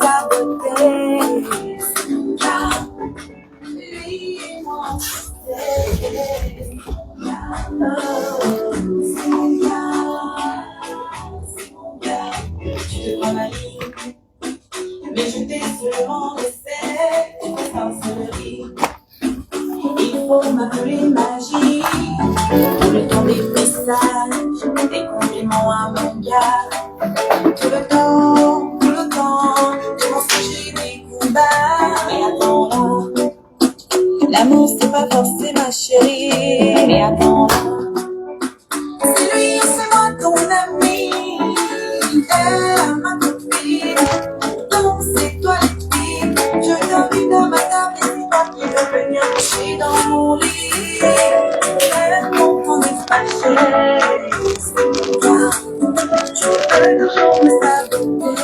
saboter. Car lui et moi, c'est mon gars, tu te prends la ligne, mais je t'ai seulement laissé une sorcellerie. Il faut m'appeler magie, tout le temps des messages, des compliments à mon gars. Tout le temps, je m'en suis des combats. Mais attends là, l'amour c'est pas forcé ma chérie. Mais attends là, c'est lui ou c'est moi ton ami. Elle ma copine, donc c'est toi les filles. Je t'invite dans ma table et c'est toi qui veux venir coucher dans mon lit. Elle comprend est fâchée. Tu peux toujours me saboter.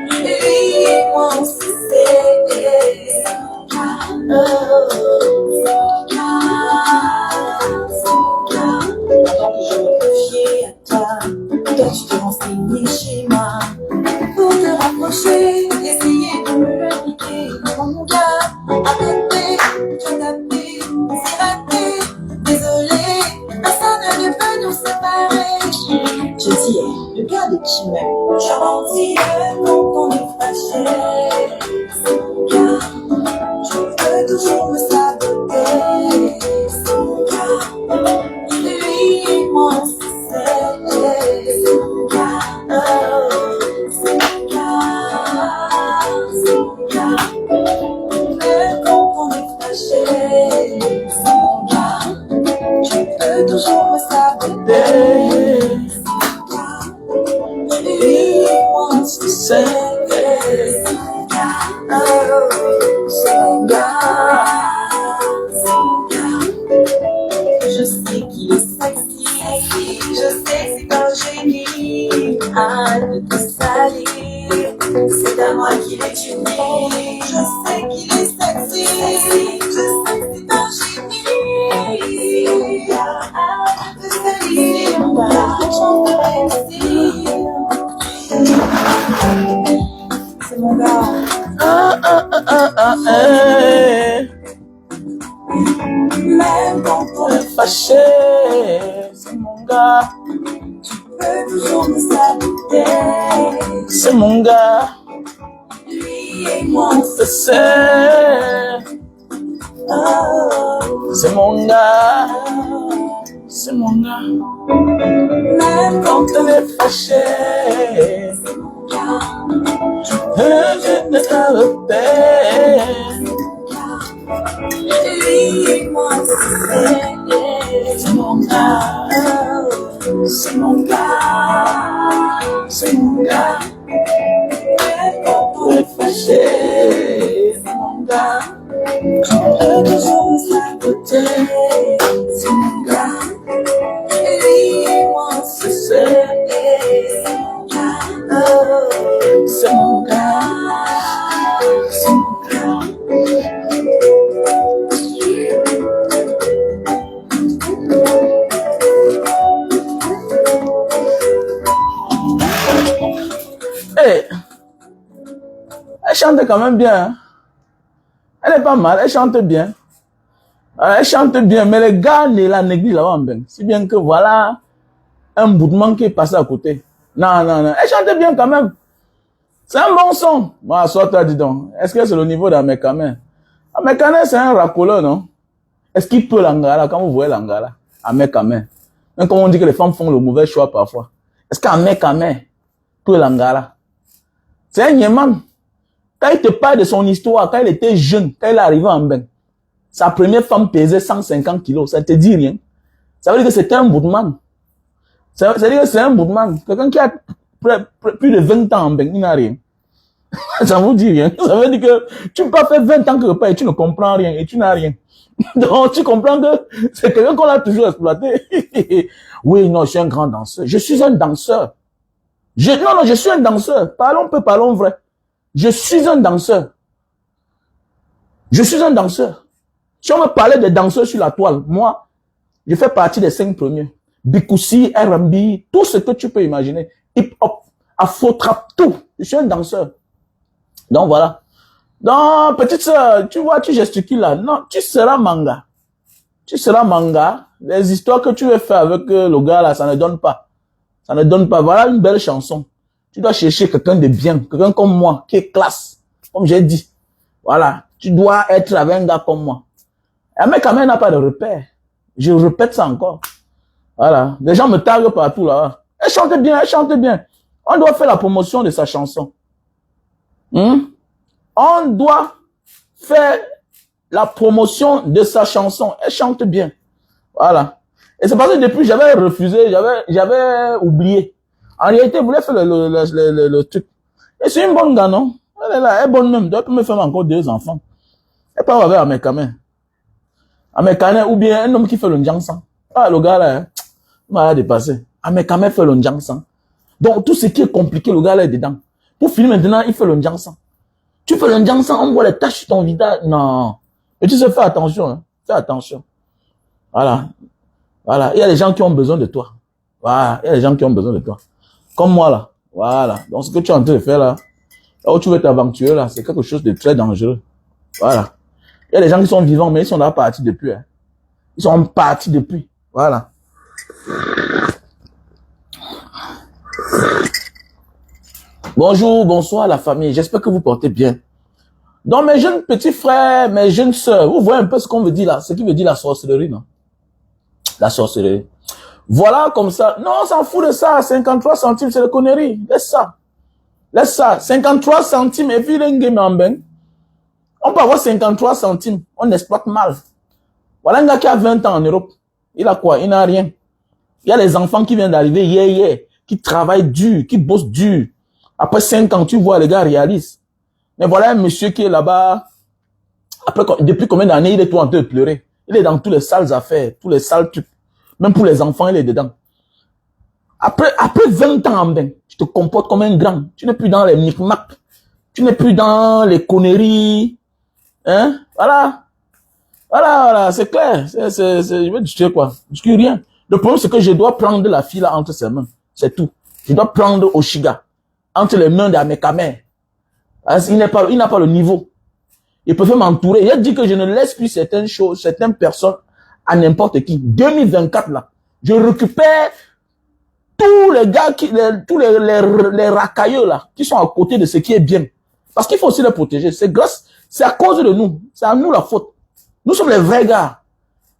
Lui et moi on se sait. Pendant que je me confiais à toi, toi tu te renseignais chez moi pour te rapprocher, essayer de me le piquer. Mon gars, arrêtez, je t'appelle, c'est raté. Désolé, personne ne peut nous séparer. Je dis, le gars de qui m'aime, je menti quand on est fâché. Mon gars, tu peux toujours me saboter. Mon gars, lui et moi on se sait. Mon gars, c'est mon gars, c'est mon gars. Mais quand on est fâché, mon gars, tu peux toujours me saboter. Lui et moi on se sait. Mon gars, c'est mon gars, c'est mon gars. Je sais qu'il est sexy, je sais que c'est un génie. Arrête de te salir, c'est à moi qu'il est unis. Je sais qu'il est sexy, je sais que c'est un génie. Arrête de te salir, on a la chance de réussir. C'est mon gars. Même quand on est fâché, c'est mon gars. Tu peux toujours me saluer. C'est mon gars. Lui et moi on se sait. Oh, c'est mon gars. C'est mon gars. Même quand on est fâché, c'est mon gars. Je ne t'arrête pas. Lui et moi c'est mon gars, c'est mon gars, c'est mon gars. Même quand on est fâché, c'est mon gars. Tu peux toujours me saboter, c'est mon gars. Lui et moi on se sait, c'est mon gars, c'est mon gars, c'est mon gars. Hey, elle chante quand même bien. Hein? Elle est pas mal, elle chante bien. Elle chante bien, mais les gars ne la négligent là-bas en ben. Si bien que voilà un boudement qui est passé à côté. Non, non, non. Elle chante bien quand même. C'est un bon son. Moi, toi, dis donc. Est-ce que c'est le niveau d'Amekame? Amekame, c'est un racoleur, non? Est-ce qu'il peut l'angala quand vous voyez l'angala? Amekame. Même comme on dit que les femmes font le mauvais choix parfois. Est-ce qu'Amekame peut l'angala? C'est un Yéman. Quand il te parle de son histoire, quand il était jeune, quand il est arrivé en Ben, sa première femme pesait 150 kilos. Ça te dit rien? Ça veut dire que c'était un boudman. Ça veut dire que c'est un boudman. Quelqu'un qui a plus de 20 ans en Ben, il n'a rien. Ça vous dit rien. Ça veut dire que tu peux pas faire 20 ans quelque part et tu ne comprends rien et tu n'as rien. Donc, tu comprends que c'est quelqu'un qu'on a toujours exploité. Oui, non, je suis un grand danseur. Je suis un danseur. Non, je suis un danseur. Parlons vrai. Je suis un danseur. Je suis un danseur. Si on me parlait de danseurs sur la toile, moi, je fais partie des 5 premiers. Bikusi, R&B, tout ce que tu peux imaginer. Hip-hop. Afro-trap, tout. Je suis un danseur. Donc voilà. Donc, petite sœur, tu vois, tu gesticules là. Non, tu seras manga. Tu seras manga. Les histoires que tu veux faire avec le gars là, ça ne donne pas. Ça ne donne pas. Voilà une belle chanson. Tu dois chercher quelqu'un de bien, quelqu'un comme moi, qui est classe. Comme j'ai dit. Voilà. Tu dois être avec un gars comme moi. Un mec quand même n'a pas de repère. Je répète ça encore. Voilà. Les gens me taguent partout là. Elle chante bien, elle chante bien. On doit faire la promotion de sa chanson. On doit faire la promotion de sa chanson. Elle chante bien. Voilà. Et c'est parce que depuis, j'avais refusé, j'avais oublié. En réalité, je voulais faire le truc. Et c'est une bonne gars, non? Elle est là, elle est bonne même. Elle peut me faire encore 2 enfants. Elle peut avoir Amekame. Amekane, ou bien un homme qui fait le Ndjangsan. Ah, le gars là, il m'a dépassé. Amekame fait le Ndjangsan. Donc, tout ce qui est compliqué, le gars là est dedans. Pour finir maintenant, il fait le Ndjangsan. Tu fais le Ndjangsan, on voit les taches sur ton visage. Non. Et tu sais, fais attention, hein. Fais attention. Voilà. Voilà. Il y a des gens qui ont besoin de toi. Voilà. Il y a des gens qui ont besoin de toi. Comme moi, là. Voilà. Donc, ce que tu es en train de faire, là où tu veux t'aventurer, là, c'est quelque chose de très dangereux. Voilà. Il y a des gens qui sont vivants, mais ils sont là partis depuis, hein. Ils sont partis depuis. Voilà. Bonjour, bonsoir la famille. J'espère que vous portez bien. Donc, mes jeunes petits frères, mes jeunes sœurs, vous voyez un peu ce qu'on veut dire là, ce qui veut dire la sorcellerie, non? La sorcellerie. Voilà, comme ça. Non, on s'en fout de ça. 53 centimes, c'est des conneries. Laisse ça. Laisse ça. 53 centimes, et puis on peut avoir 53 centimes. On exploite mal. Voilà un gars qui a 20 ans en Europe. Il a quoi? Il n'a rien. Il y a les enfants qui viennent d'arriver hier, qui travaillent dur, qui bossent dur. Après 5 ans, tu vois, les gars réalisent. Mais voilà un monsieur qui est là-bas. Après, depuis combien d'années il est tout en train de pleurer? Il est dans tous les sales affaires, tous les sales trucs. Même pour les enfants, il est dedans. Après 20 ans, ben, tu te comportes comme un grand. Tu n'es plus dans les micmacs. Tu n'es plus dans les conneries. Hein? Voilà. Voilà, c'est clair. Je veux dire quoi? Je dis rien. Le problème, c'est que je dois prendre la fille là entre ses mains. C'est tout. Je dois prendre Oshiga entre les mains d'Amekame. Il n'a pas le niveau. Il peut m'entourer. Il a dit que je ne laisse plus certaines choses, certaines personnes à n'importe qui. 2024 là, je récupère tous les gars tous les racailleux là, qui sont à côté de ce qui est bien. Parce qu'il faut aussi les protéger. C'est à cause de nous. C'est à nous la faute. Nous sommes les vrais gars.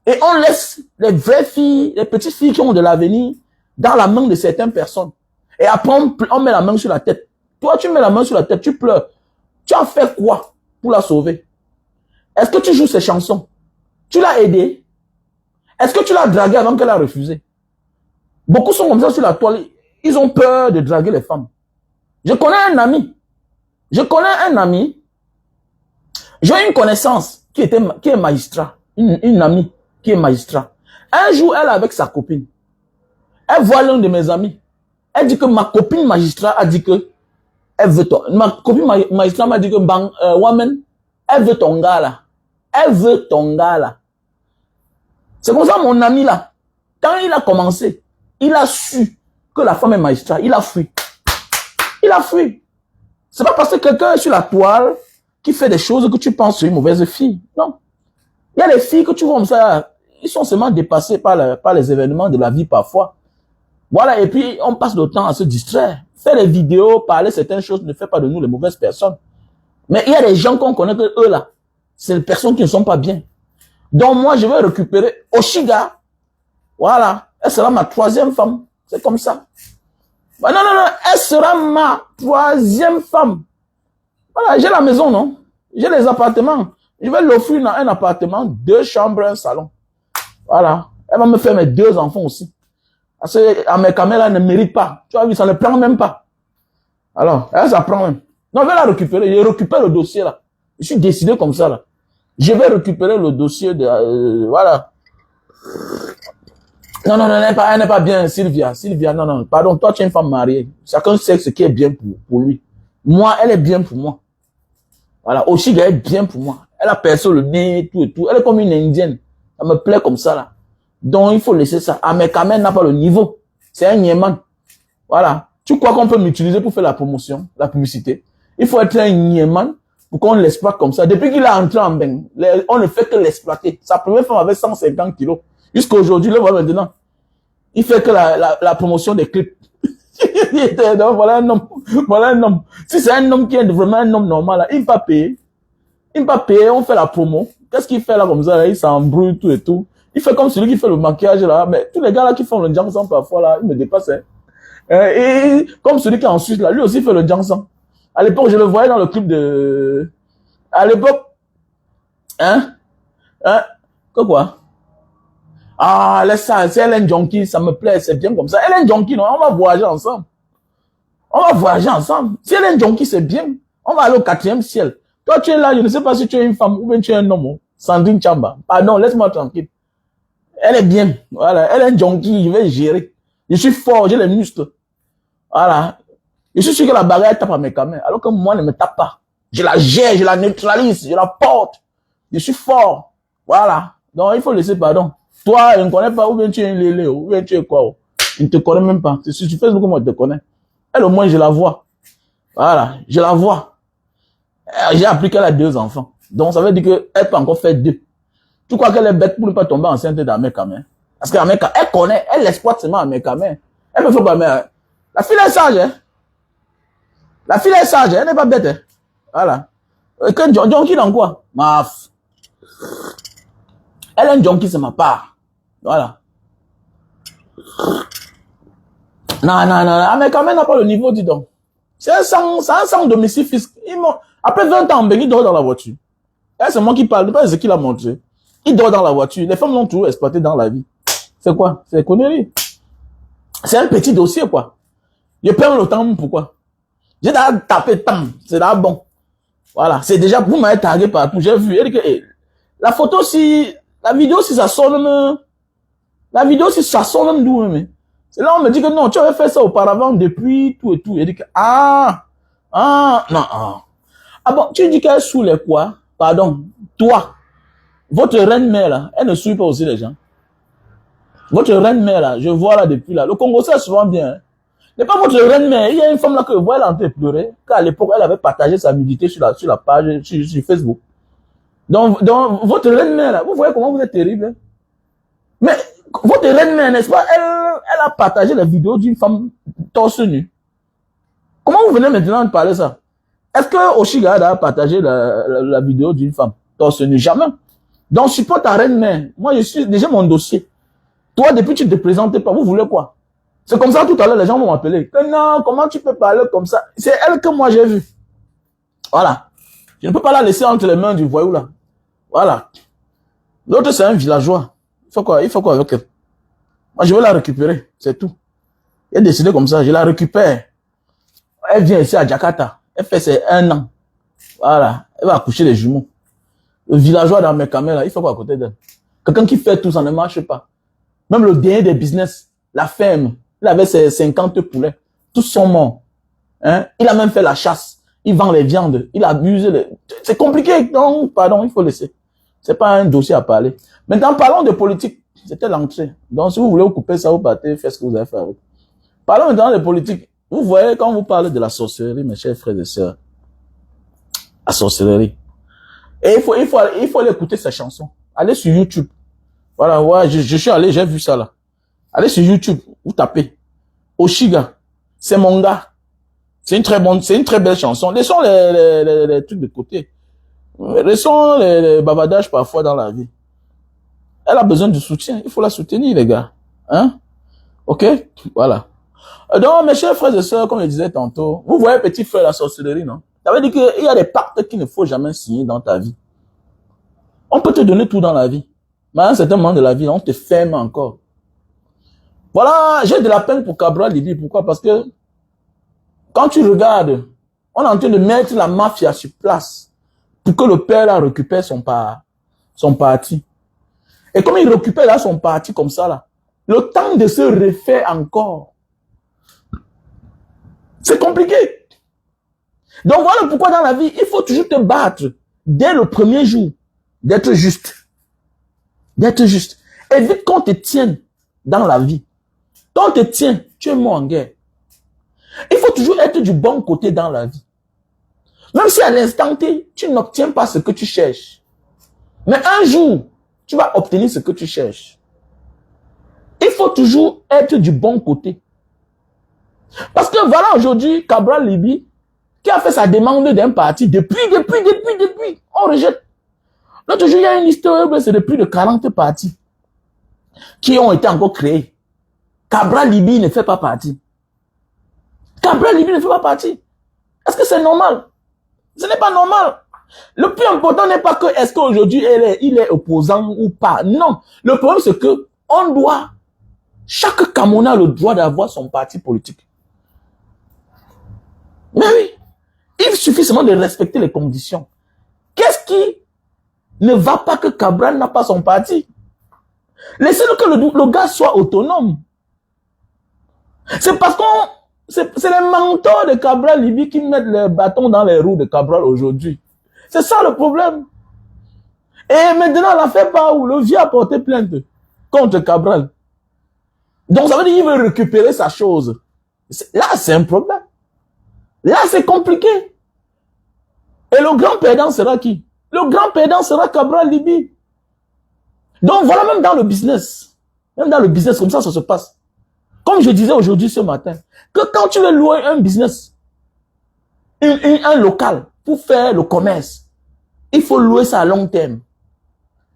Et on laisse les vraies filles, les petites filles qui ont de l'avenir dans la main de certaines personnes. Et après, on met la main sur la tête. Toi, tu mets la main sur la tête, tu pleures. Tu as fait quoi pour la sauver? Est-ce que tu joues ces chansons? Tu l'as aidée? Est-ce que tu l'as draguée avant qu'elle a refusé? Beaucoup sont comme ça sur la toile. Ils ont peur de draguer les femmes. Je connais un ami. J'ai une connaissance qui est magistrat. Une amie qui est magistrat. Un jour, elle est avec sa copine. Elle voit l'un de mes amis. Elle dit que ma copine magistrat a dit que elle veut ton. Ma copine magistrat m'a dit que woman, elle veut ton gars là. Elle veut ton gars là. C'est comme ça mon ami là. Quand il a commencé, il a su que la femme est magistrat. Il a fui. Il a fui. C'est pas parce que quelqu'un est sur la toile qui fait des choses que tu penses sur une mauvaise fille. Non. Il y a des filles que tu vois comme ça, ils sont seulement dépassés par les événements de la vie parfois. Voilà, et puis on passe le temps à se distraire. Faire des vidéos, parler certaines choses ne fait pas de nous les mauvaises personnes. Mais il y a des gens qu'on connaît que eux là, c'est les personnes qui ne sont pas bien. Donc moi, je vais récupérer Oshiga. Voilà, elle sera ma 3e femme. C'est comme ça. Non, elle sera ma 3e femme. Voilà, j'ai la maison, non? J'ai les appartements. Je vais l'offrir dans un appartement, 2 chambres, un salon. Voilà. Elle va me faire mes 2 enfants aussi. Parce que mes caméras ne méritent pas. Tu vois, ça ne prend même pas. Alors, elle, ça prend même. Non, je vais la récupérer. Je récupère le dossier là. Je suis décidé comme ça là. Je vais récupérer le dossier de... voilà. Non, elle n'est pas bien, Sylvia. Sylvia, non. Pardon, toi, tu es une femme mariée. Chacun sait ce qui est bien pour lui. Moi, elle est bien pour moi. Voilà, Oshiga est bien pour moi. Elle a percé le nez, tout et tout. Elle est comme une indienne. Ça me plaît comme ça, là. Donc, il faut laisser ça. Amekame n'a pas le niveau. C'est un Yéman. Voilà. Tu crois qu'on peut m'utiliser pour faire la promotion, la publicité? Il faut être un niéman pour qu'on l'exploite comme ça. Depuis qu'il est entré en bain, on ne fait que l'exploiter. Sa première femme avait 150 kilos. Jusqu'à aujourd'hui, le voit maintenant. Il fait que la promotion des clips. Donc, voilà un homme. Voilà un homme. Si c'est un homme qui est vraiment un homme normal, là, il va payer. Il va payer, on fait la promo. Qu'est-ce qu'il fait là comme ça, là? Il s'embrouille, tout et tout. Il fait comme celui qui fait le maquillage là. Mais tous les gars là qui font le jansan parfois là, ils me dépassent. Hein. Et comme celui qui est en Suisse là, lui aussi fait le jansan. À l'époque, je le voyais dans le clip de... À l'époque... Hein? Quoi? Ah, laisse ça, c'est Ellen Junkie, ça me plaît, c'est bien comme ça. Ellen Junkie, non, on va voyager ensemble. On va voyager ensemble. Si Ellen Junkie, c'est bien. On va aller au 4e ciel. Toi, tu es là, je ne sais pas si tu es une femme ou bien tu es un homme. Sandrine Chamba. Pardon, laisse-moi tranquille. Elle est bien. Voilà, Ellen Junkie, je vais gérer. Je suis fort, j'ai les muscles. Voilà. Je suis sûr que la barrière tape à mes caméras, alors que moi, ne me tape pas. Je la gère, je la neutralise, je la porte. Je suis fort. Voilà. Donc, il faut laisser pardon. Toi, je ne connais pas où bien tu es une lélé, ou bien tu es quoi. Je ne te connais même pas. C'est sur Facebook que moi, je te connais. Elle, au moins, je la vois. Voilà. Je la vois. J'ai appris qu'elle a 2 enfants. Donc, ça veut dire qu'elle peut encore faire 2. Tu crois qu'elle est bête pour ne pas tomber enceinte dans mes caméras? Parce qu'elle connaît, elle exploite seulement mes caméras. Elle me fait pas mère. La fille est sage, hein. La fille est sage, elle n'est pas bête. Hein. Voilà. Que Jonky dans quoi? Maf. Elle est un Jonky, c'est ma part. Voilà. Non. Mais quand même, n'a pas le niveau, dis donc. C'est un sang domicile fiscal. Après 20 ans, il dort dans la voiture. C'est moi qui parle, pas ce qu'il a montré. Il dort dans la voiture. Les femmes l'ont toujours exploité dans la vie. C'est quoi? C'est connerie. C'est un petit dossier, quoi. Je perds le temps, pourquoi? J'ai déjà tapé temps, c'est là bon. Voilà, c'est déjà, vous m'avez tagué partout, j'ai vu. La photo si, la vidéo si ça sonne, la vidéo si ça sonne d'où même. C'est là on me dit que non, tu avais fait ça auparavant depuis tout et tout. Il dit que, non. Ah bon, tu dis qu'elle sous les quoi? Pardon, toi, votre reine-mère là, elle ne suit pas aussi les gens. Votre reine-mère là, je vois là depuis là. Le Congo c'est souvent bien. Hein. n'est pas votre reine-mère. Il y a une femme là que vous voyez, elle est en train de pleurer. Car à l'époque, elle avait partagé sa nudité sur la page, sur Facebook. Donc, votre reine-mère là, vous voyez comment vous êtes terrible. Hein? Mais, votre reine-mère, n'est-ce pas, elle a partagé la vidéo d'une femme torse nu. Comment vous venez maintenant de parler ça? Est-ce que Oshiga a partagé la vidéo d'une femme torse nu? Jamais. Donc, supporte ta reine-mère. Moi, je suis déjà mon dossier. Toi, depuis tu ne te présentais pas, vous voulez quoi? C'est comme ça tout à l'heure, les gens vont m'appeler. Non, comment tu peux parler comme ça? C'est elle que moi j'ai vue. Voilà. Je ne peux pas la laisser entre les mains du voyou là. Voilà. L'autre, c'est un villageois. Il faut quoi avec elle? Moi, je vais la récupérer. C'est tout. Il a décidé comme ça, je la récupère. Elle vient ici à Jakarta. Elle fait ses 1 an. Voilà. Elle va accoucher les jumeaux. Le villageois dans mes caméras, il faut quoi à côté d'elle? Quelqu'un qui fait tout, ça ne marche pas. Même le dernier des business, la ferme, il avait ses 50 poulets. Tous sont morts. Hein? Il a même fait la chasse. Il vend les viandes. Il abuse. C'est compliqué. Donc, pardon, il faut laisser. C'est pas un dossier à parler. Maintenant, parlons de politique. C'était l'entrée. Donc, si vous voulez vous couper ça, vous partez, faites ce que vous avez fait avec. Parlons maintenant de politique. Vous voyez, quand vous parlez de la sorcellerie, mes chers frères et sœurs, la sorcellerie. Et il faut aller écouter ces chansons. Allez sur YouTube. Voilà, ouais, je suis allé, j'ai vu ça là. Allez sur YouTube, vous tapez. Oshiga, c'est mon gars. C'est une très belle chanson. Laissons les trucs de côté. Laissons les bavadages parfois dans la vie. Elle a besoin de soutien. Il faut la soutenir, les gars. Hein? Ok? Voilà. Donc, mes chers frères et sœurs, comme je disais tantôt, vous voyez petit frère la sorcellerie, non? Ça veut dire qu'il y a des pactes qu'il ne faut jamais signer dans ta vie. On peut te donner tout dans la vie. Mais à un certain moment de la vie, on te ferme encore. Voilà, j'ai de la peine pour Cabral Libye. Pourquoi? Parce que quand tu regardes, on est en train de mettre la mafia sur place pour que le père là récupère son parti. Et comme il récupère là son parti comme ça là, le temps de se refaire encore, c'est compliqué. Donc voilà pourquoi dans la vie, il faut toujours te battre dès le premier jour d'être juste. D'être juste. Évite qu'on te tienne dans la vie. Quand on te tient, tu es mort en guerre. Il faut toujours être du bon côté dans la vie. Même si à l'instant T, tu n'obtiens pas ce que tu cherches. Mais un jour, tu vas obtenir ce que tu cherches. Il faut toujours être du bon côté. Parce que voilà aujourd'hui, Cabral Libby, qui a fait sa demande d'un parti depuis. On rejette. L'autre jour, il y a une histoire, c'est de plus de 40 partis qui ont été encore créés. Cabral Libby ne fait pas partie. Cabral Libby ne fait pas partie. Est-ce que c'est normal? Ce n'est pas normal. Le plus important n'est pas que est-ce qu'aujourd'hui il est opposant ou pas. Non. Le problème c'est que on doit, chaque Camerounais a le droit d'avoir son parti politique. Mais oui, il suffit seulement de respecter les conditions. Qu'est-ce qui ne va pas que Cabral n'a pas son parti? Laissez-le que le gars soit autonome. C'est parce qu'on... C'est les mentors de Cabral Libby qui mettent les bâtons dans les roues de Cabral aujourd'hui. C'est ça le problème. Et maintenant, l'affaire part où le vieux a porté plainte contre Cabral. Donc ça veut dire qu'il veut récupérer sa chose. Là, c'est un problème. Là, c'est compliqué. Et le grand perdant sera qui? Le grand perdant sera Cabral Libby. Donc voilà, même dans le business. Même dans le business, comme ça se passe. Comme je disais aujourd'hui ce matin, que quand tu veux louer un business, un local, pour faire le commerce, il faut louer ça à long terme.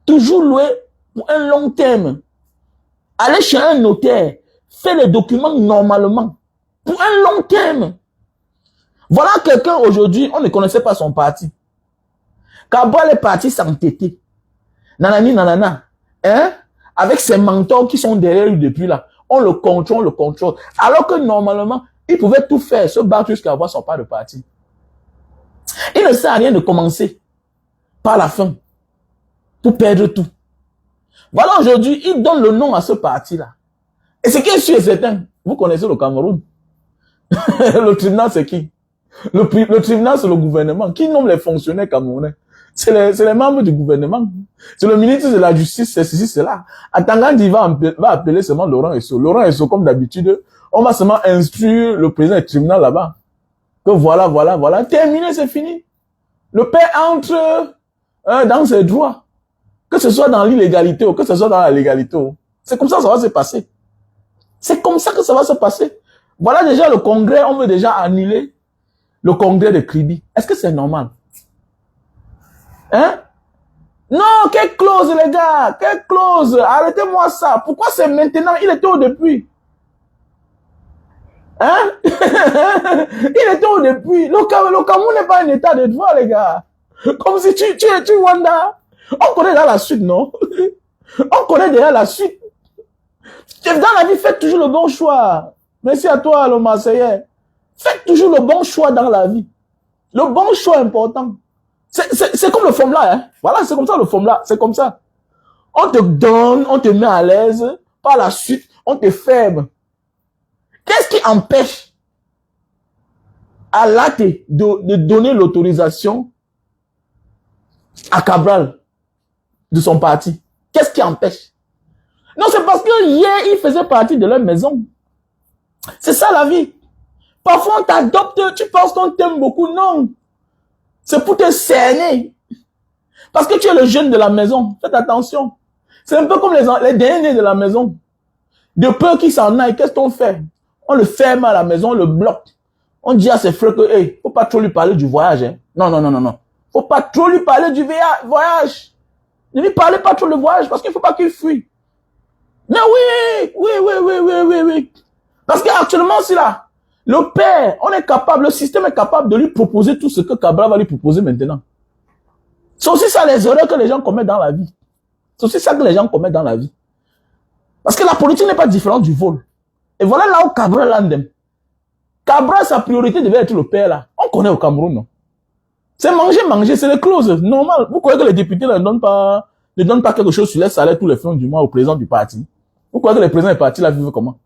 Toujours louer pour un long terme. Aller chez un notaire, faire les documents normalement, pour un long terme. Voilà quelqu'un aujourd'hui, on ne connaissait pas son parti. Cabral est parti s'entêter. Nanani, nanana. Hein? Avec ses mentors qui sont derrière lui depuis là. On le contrôle. Alors que normalement, il pouvait tout faire, se battre jusqu'à avoir son part de parti. Il ne sert à rien de commencer par la fin pour perdre tout. Voilà, aujourd'hui, il donne le nom à ce parti-là. Et ce qui est sûr et certain, vous connaissez le Cameroun. Le tribunal, c'est qui? Le tribunal, c'est le gouvernement. Qui nomme les fonctionnaires camerounais? C'est les membres du gouvernement. C'est le ministre de la Justice, c'est ceci, c'est là. Atangandi va appeler seulement Laurent Esso. Laurent Esso, comme d'habitude, on va seulement instruire le président du tribunal là-bas. Que voilà. Terminé, c'est fini. Le père entre dans ses droits. Que ce soit dans l'illégalité ou que ce soit dans la légalité. C'est comme ça que ça va se passer. C'est comme ça que ça va se passer. Voilà déjà le congrès, on veut déjà annuler le congrès de Kribi. Est-ce que c'est normal? Hein? Non, quelle clause les gars? Quelle clause? Arrêtez-moi ça. Pourquoi c'est maintenant? Il était au début. Hein? Il était au début. Le Cameroun n'est pas un état de droit les gars. Comme si tu Wanda. On connaît dans la suite, non? On connaît déjà la suite. Dans la vie, faites toujours le bon choix. Merci à toi, le Marseillais. Faites toujours le bon choix dans la vie. Le bon choix important. C'est comme le formula, hein. Voilà, c'est comme ça le formula. C'est comme ça. On te donne, on te met à l'aise. Par la suite, on te ferme. Qu'est-ce qui empêche à l'AT de donner l'autorisation à Cabral de son parti? Qu'est-ce qui empêche? Non, c'est parce que hier, il faisait partie de leur maison. C'est ça la vie. Parfois, on t'adopte, tu penses qu'on t'aime beaucoup. Non. C'est pour te cerner. Parce que tu es le jeune de la maison. Faites attention. C'est un peu comme les derniers de la maison. De peur qu'ils s'en aillent, qu'est-ce qu'on fait? On le ferme à la maison, on le bloque. On dit à ses frères que, hey, faut pas trop lui parler du voyage. Hein. Non. Faut pas trop lui parler du voyage. Ne lui parlez pas trop du voyage parce qu'il faut pas qu'il fuit. Mais oui. Parce qu'actuellement, c'est là. Le père, on est capable, le système est capable de lui proposer tout ce que Cabral va lui proposer maintenant. C'est aussi ça les erreurs que les gens commettent dans la vie. C'est aussi ça que les gens commettent dans la vie. Parce que la politique n'est pas différente du vol. Et voilà là où Cabral l'endem. Cabral, sa priorité devait être le père là. On connaît au Cameroun, non? C'est manger, c'est les clauses. Normal. Vous croyez que les députés ne donnent pas quelque chose sur les salaires tous les fins du mois au président du parti? Vous croyez que les présidents du parti là vivent comment?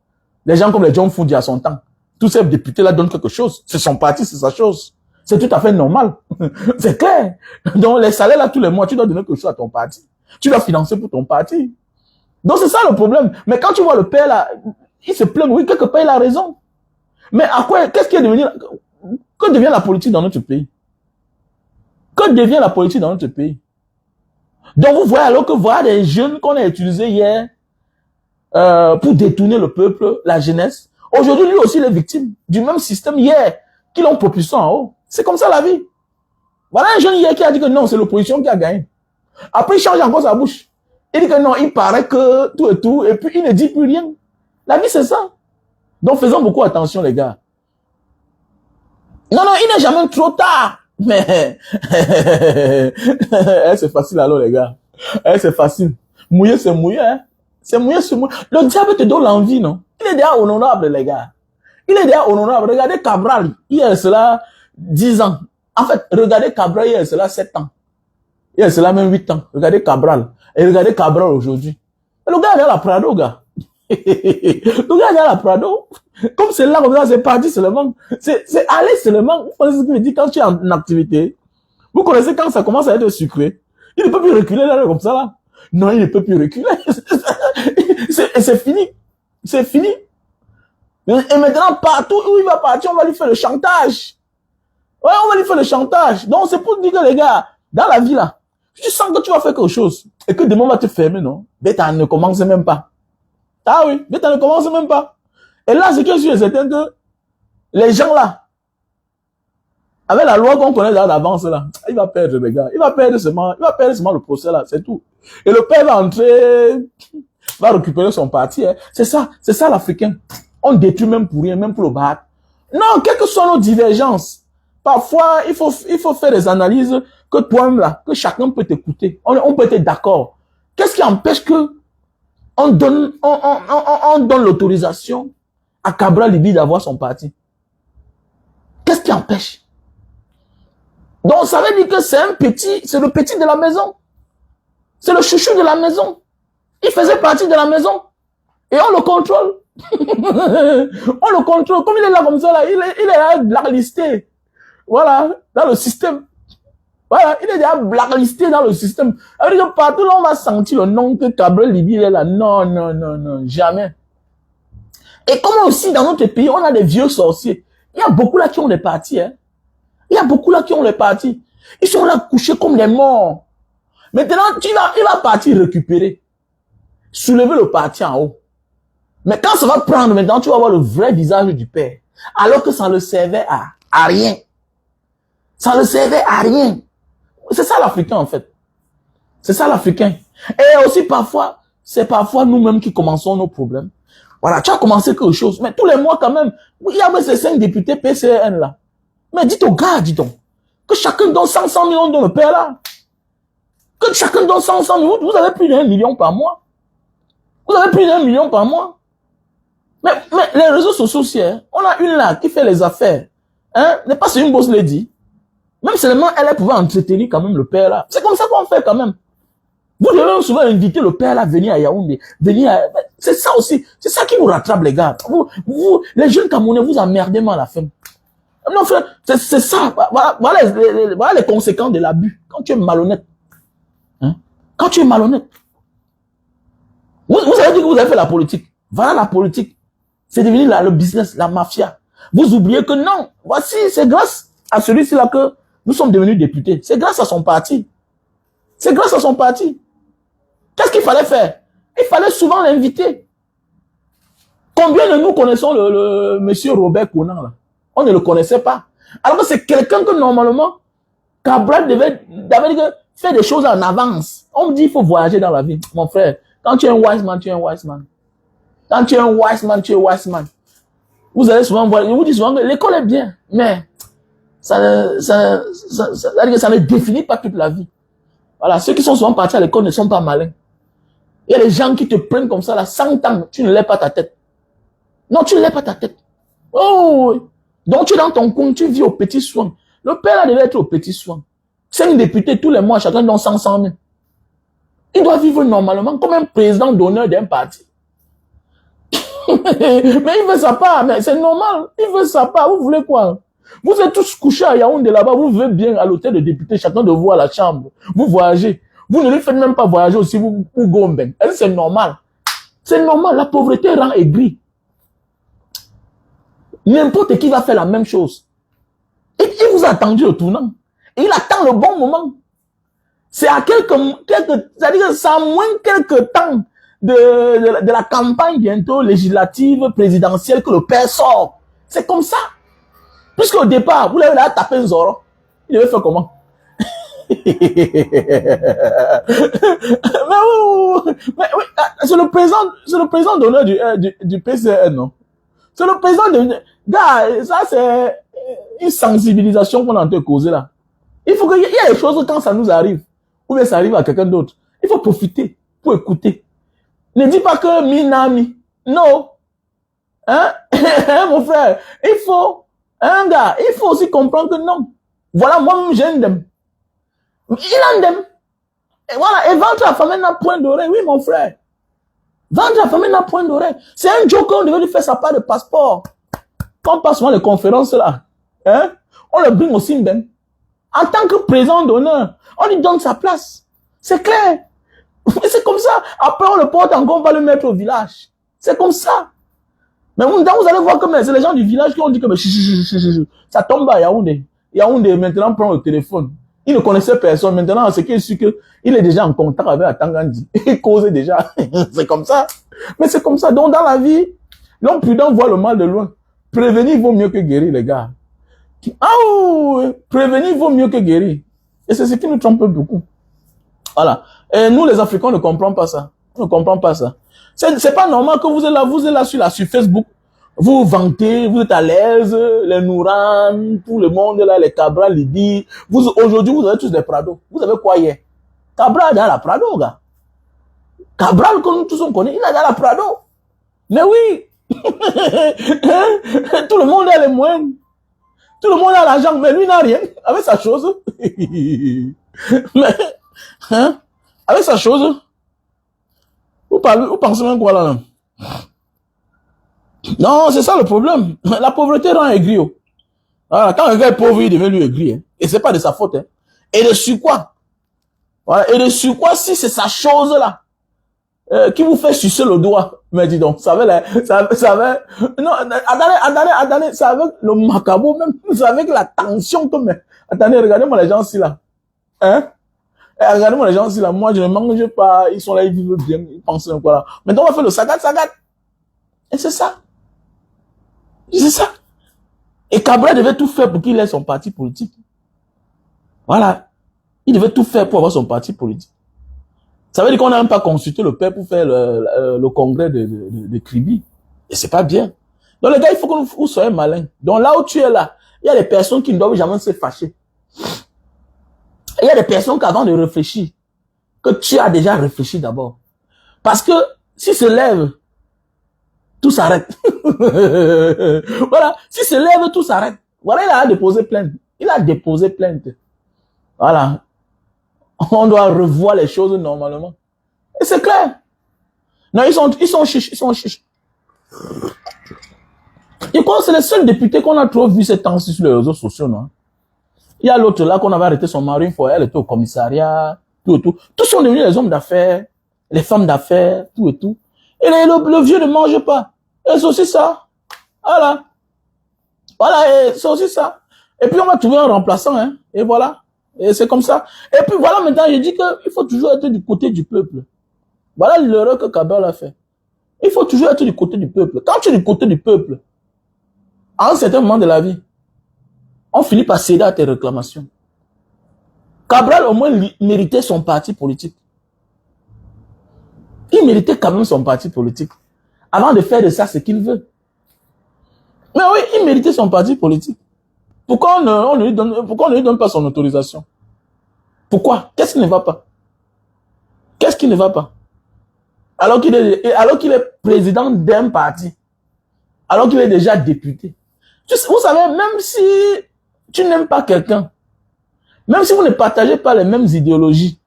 Les gens comme les John Foudi à son temps. Tous ces députés-là donnent quelque chose. C'est son parti, c'est sa chose. C'est tout à fait normal. C'est clair. Donc, les salaires, là, tous les mois, tu dois donner quelque chose à ton parti. Tu dois financer pour ton parti. Donc, c'est ça le problème. Mais quand tu vois le père, là, il se plaint, oui, quelque part, il a raison. Mais à quoi, qu'est-ce qui est devenu, que devient la politique dans notre pays? Que devient la politique dans notre pays? Donc vous voyez, alors que voilà des jeunes qu'on a utilisés hier pour détourner le peuple, la jeunesse, aujourd'hui lui aussi il est victime du même système hier qu'ils l'ont propulsé en haut. C'est comme ça la vie. Voilà un jeune hier qui a dit que non, c'est l'opposition qui a gagné. Après il change encore sa bouche. Il dit que non, il paraît que tout, et puis il ne dit plus rien. La vie c'est ça. Donc faisons beaucoup attention les gars. Non, non, il n'est jamais trop tard. Mais, c'est facile alors les gars. C'est facile. Mouiller, c'est mouiller. Hein? C'est mouiller, c'est mouiller. Le diable te donne l'envie, non? Il est déjà honorable, les gars. Il est déjà honorable. Regardez Cabral, il y a cela 10 ans. En fait, regardez Cabral, il y a cela 7 ans. Il y a cela même 8 ans. Regardez Cabral. Et regardez Cabral aujourd'hui. Le gars est dans la Prado, gars. Le gars est dans la Prado. Comme c'est là, comme ça, c'est parti seulement. C'est aller seulement. Vous connaissez ce qu'il me dit quand tu es en activité. Vous connaissez quand ça commence à être sucré. Il ne peut plus reculer là, comme ça, là. Non, il ne peut plus reculer. C'est fini. C'est fini. Et maintenant, partout où il va partir, on va lui faire le chantage. Ouais, on va lui faire le chantage. Donc, c'est pour dire que les gars, dans la vie, là, tu sens que tu vas faire quelque chose et que demain on va te fermer, non? Bêta ne commence même pas. Ah oui, Bêta ne commence même pas. Et là, ce qui est sûr, c'est que les gens là, avec la loi qu'on connaît d'avance là, il va perdre les gars. Il va perdre seulement le procès là, c'est tout. Et le père va entrer, va récupérer son parti. Hein. C'est ça l'Africain. On détruit même pour rien, même pour le battre. Non, quelles que soient nos divergences, parfois il faut faire des analyses que toi-même là, que chacun peut t'écouter. On peut être d'accord. Qu'est-ce qui empêche que on donne l'autorisation à Cabral Libi d'avoir son parti? Qu'est-ce qui empêche? Donc, ça veut dire que c'est le petit de la maison. C'est le chouchou de la maison. Il faisait partie de la maison. Et on le contrôle. On le contrôle. Comme il est là comme ça, là, il est là blacklisté. Voilà, dans le système. Voilà, il est déjà blacklisté dans le système. Alors que partout là, on va sentir le nom que Cabral Libi est là. Non, non, non, non, jamais. Et comme aussi dans notre pays, on a des vieux sorciers. Il y a beaucoup là qui ont des partis. Hein. Il y a beaucoup là qui ont les partis. Ils sont là couchés comme des morts. Maintenant, il va partir récupérer. Soulever le parti en haut. Mais quand ça va prendre, maintenant, tu vas voir le vrai visage du père. Alors que ça ne servait à rien. Ça ne servait à rien. C'est ça l'Africain, en fait. C'est ça l'Africain. Et aussi, parfois, c'est parfois nous-mêmes qui commençons nos problèmes. Voilà, tu as commencé quelque chose. Mais tous les mois, quand même, il y avait ces 5 députés PCN, là. Mais dites aux gars, dis donc, que chacun donne 100 millions dans le père, là. Que chacun donne 100 millions. Vous avez plus d'1 million par mois. Vous avez plus d'1 million par mois. Mais les réseaux sociaux, aussi, hein, on a une là qui fait les affaires. Hein, n'est pas c'est une boss lady. Même seulement elle pouvait entretenir quand même le père là. C'est comme ça qu'on fait quand même. Vous devez souvent inviter le père là à venir à Yaoundé. C'est ça aussi. C'est ça qui vous rattrape les gars. Vous, les jeunes Camerounais, vous emmerdez mal à la fin. Non frère, c'est ça. Voilà les conséquences de l'abus. Quand tu es malhonnête. Hein? Quand tu es malhonnête. Vous avez dit que vous avez fait la politique. Voilà la politique. C'est devenu le business, la mafia. Vous oubliez que non. Voici, c'est grâce à celui-ci là que nous sommes devenus députés. C'est grâce à son parti. C'est grâce à son parti. Qu'est-ce qu'il fallait faire? Il fallait souvent l'inviter. Combien de nous connaissons le monsieur Robert Conan là? On ne le connaissait pas. Alors que c'est quelqu'un que normalement, Cabral devait faire des choses en avance. On me dit qu'il faut voyager dans la vie. Mon frère, quand tu es un wise man, tu es un wise man. Quand tu es un wise man, tu es un wise man. Vous allez souvent voir, je vous dis souvent que l'école est bien, mais ça ne définit pas toute la vie. Voilà, ceux qui sont souvent partis à l'école ne sont pas malins. Il y a des gens qui te prennent comme ça, là, 100 ans, tu ne lèves pas ta tête. Non, tu ne lèves pas ta tête. Oh, oui. Donc tu es dans ton coin, tu vis au petit soin. Le père là devait être au petit soin. 5 députés tous les mois, chacun donne 100 000. Il doit vivre normalement comme un président d'honneur d'un parti. Mais il veut sa part, mais c'est normal. Il veut sa part. Vous voulez quoi? Vous êtes tous couchés à Yaoundé là-bas. Vous vivez bien à l'hôtel de député, chacun de vous à la chambre. Vous voyagez. Vous ne lui faites même pas voyager aussi, vous Gomben. C'est normal. C'est normal. La pauvreté rend aigri. N'importe qui va faire la même chose. Et il vous a attendu au tournant. Et il attend le bon moment. C'est à c'est-à-dire que c'est à moins quelques temps de la campagne bientôt législative, présidentielle que le père sort. C'est comme ça. Puisqu'au départ, vous l'avez là tapé un Zoro. Il devait faire comment? mais oui, c'est le président d'honneur du PCN, non? C'est le président de... Gars, ça c'est une sensibilisation qu'on est en train de causer là. Il faut qu'il y ait des choses quand ça nous arrive, ou bien ça arrive à quelqu'un d'autre. Il faut profiter pour écouter. Ne dis pas que Minami. Non. Hein? Mon frère, il faut, hein, gars, il faut aussi comprendre que non. Voilà, moi-même, j'ai un dem. Il a un dem. Et voilà, et vendre la famille n'a point d'oreille. Oui, mon frère. Vendre la famille n'a point d'oreille. C'est un joker, on devait lui faire sa part de passeport. Quand on passe souvent les conférences là, hein, on le bring aussi ben. En tant que président d'honneur, on lui donne sa place. C'est clair. C'est comme ça. Après, on le porte encore, on va le mettre au village. C'est comme ça. Mais vous allez voir que c'est les gens du village qui ont dit que ça tombe à Yaoundé. Yaoundé maintenant prend le téléphone. Il ne connaissait personne. Maintenant, c'est qu'il est sûr qu'il est déjà en contact avec Atangandi. Il cause déjà. C'est comme ça. Mais c'est comme ça. Donc, dans la vie, l'homme prudent voit le mal de loin. Prévenir vaut mieux que guérir, les gars. Ah oui, prévenir vaut mieux que guérir. Et c'est ce qui nous trompe beaucoup. Voilà. Et nous, les Africains, on ne comprend pas ça. On ne comprend pas ça. C'est pas normal que vous êtes là sur Facebook. Vous vantez, vous êtes à l'aise, les Nouran, tout le monde là, les Cabral, les dit. Aujourd'hui, vous avez tous des Prado. Vous avez quoi hier? Cabral a la Prado, gars. Cabral, que nous tous on connaît, il a la Prado. Mais oui. Tout le monde a les moyens. Tout le monde a l'argent, mais lui n'a rien. Avec sa chose. Mais, hein? Avec sa chose. Vous pensez même quoi là? Non, c'est ça le problème. La pauvreté rend aigri. Voilà, quand un gars est pauvre, il devient lui aigri. Hein. Et c'est pas de sa faute. Hein. Et de surcroît. Voilà, et de surcroît, si c'est sa chose là, qui vous fait sucer le doigt. Mais dis donc, ça avait, non, attendez, ça avait le macabo même, ça avec la tension que, mais, attendez, regardez-moi les gens ici là. Hein? Regardez-moi les gens ici là, moi je ne mange pas, ils sont là, ils vivent bien, ils pensent quoi là. Maintenant on va faire le sagat. Et c'est ça. C'est ça. Et Cabral devait tout faire pour qu'il ait son parti politique. Voilà. Il devait tout faire pour avoir son parti politique. Ça veut dire qu'on n'a même pas consulté le père pour faire le congrès de Kribi. Et c'est pas bien. Donc les gars, il faut que vous soyez malins. Donc là où tu es là, il y a des personnes qui ne doivent jamais se fâcher. Il y a des personnes qui avant de réfléchir, que tu as déjà réfléchi d'abord. Parce que si se lève, tout s'arrête. Voilà. Si se lève, tout s'arrête. Voilà, il a déposé plainte. Il a déposé plainte. Voilà. On doit revoir les choses normalement. Et c'est clair. Non, ils sont chiches. Et quoi, c'est le seul député qu'on a trop vu ces temps-ci sur les réseaux sociaux, non? Il y a l'autre là qu'on avait arrêté son mari une fois, elle était au commissariat, tout et tout. Tous sont devenus les hommes d'affaires, les femmes d'affaires, tout et tout. Et le vieux ne mange pas. Et c'est aussi ça. Voilà. Voilà, et c'est aussi ça. Et puis on va trouver un remplaçant, hein. Et voilà. Et c'est comme ça. Et puis voilà, maintenant, je dis qu'il faut toujours être du côté du peuple. Voilà l'erreur que Kabel a fait. Il faut toujours être du côté du peuple. Quand tu es du côté du peuple, à un certain moment de la vie, on finit par céder à tes réclamations. Cabral, au moins, méritait son parti politique. Il méritait quand même son parti politique. Avant de faire de ça ce qu'il veut. Mais oui, il méritait son parti politique. Pourquoi on ne lui donne pas son autorisation? Pourquoi? Qu'est-ce qui ne va pas? Qu'est-ce qui ne va pas? Alors qu'il est président d'un parti. Alors qu'il est déjà député. Vous savez, même si tu n'aimes pas quelqu'un, même si vous ne partagez pas les mêmes idéologies,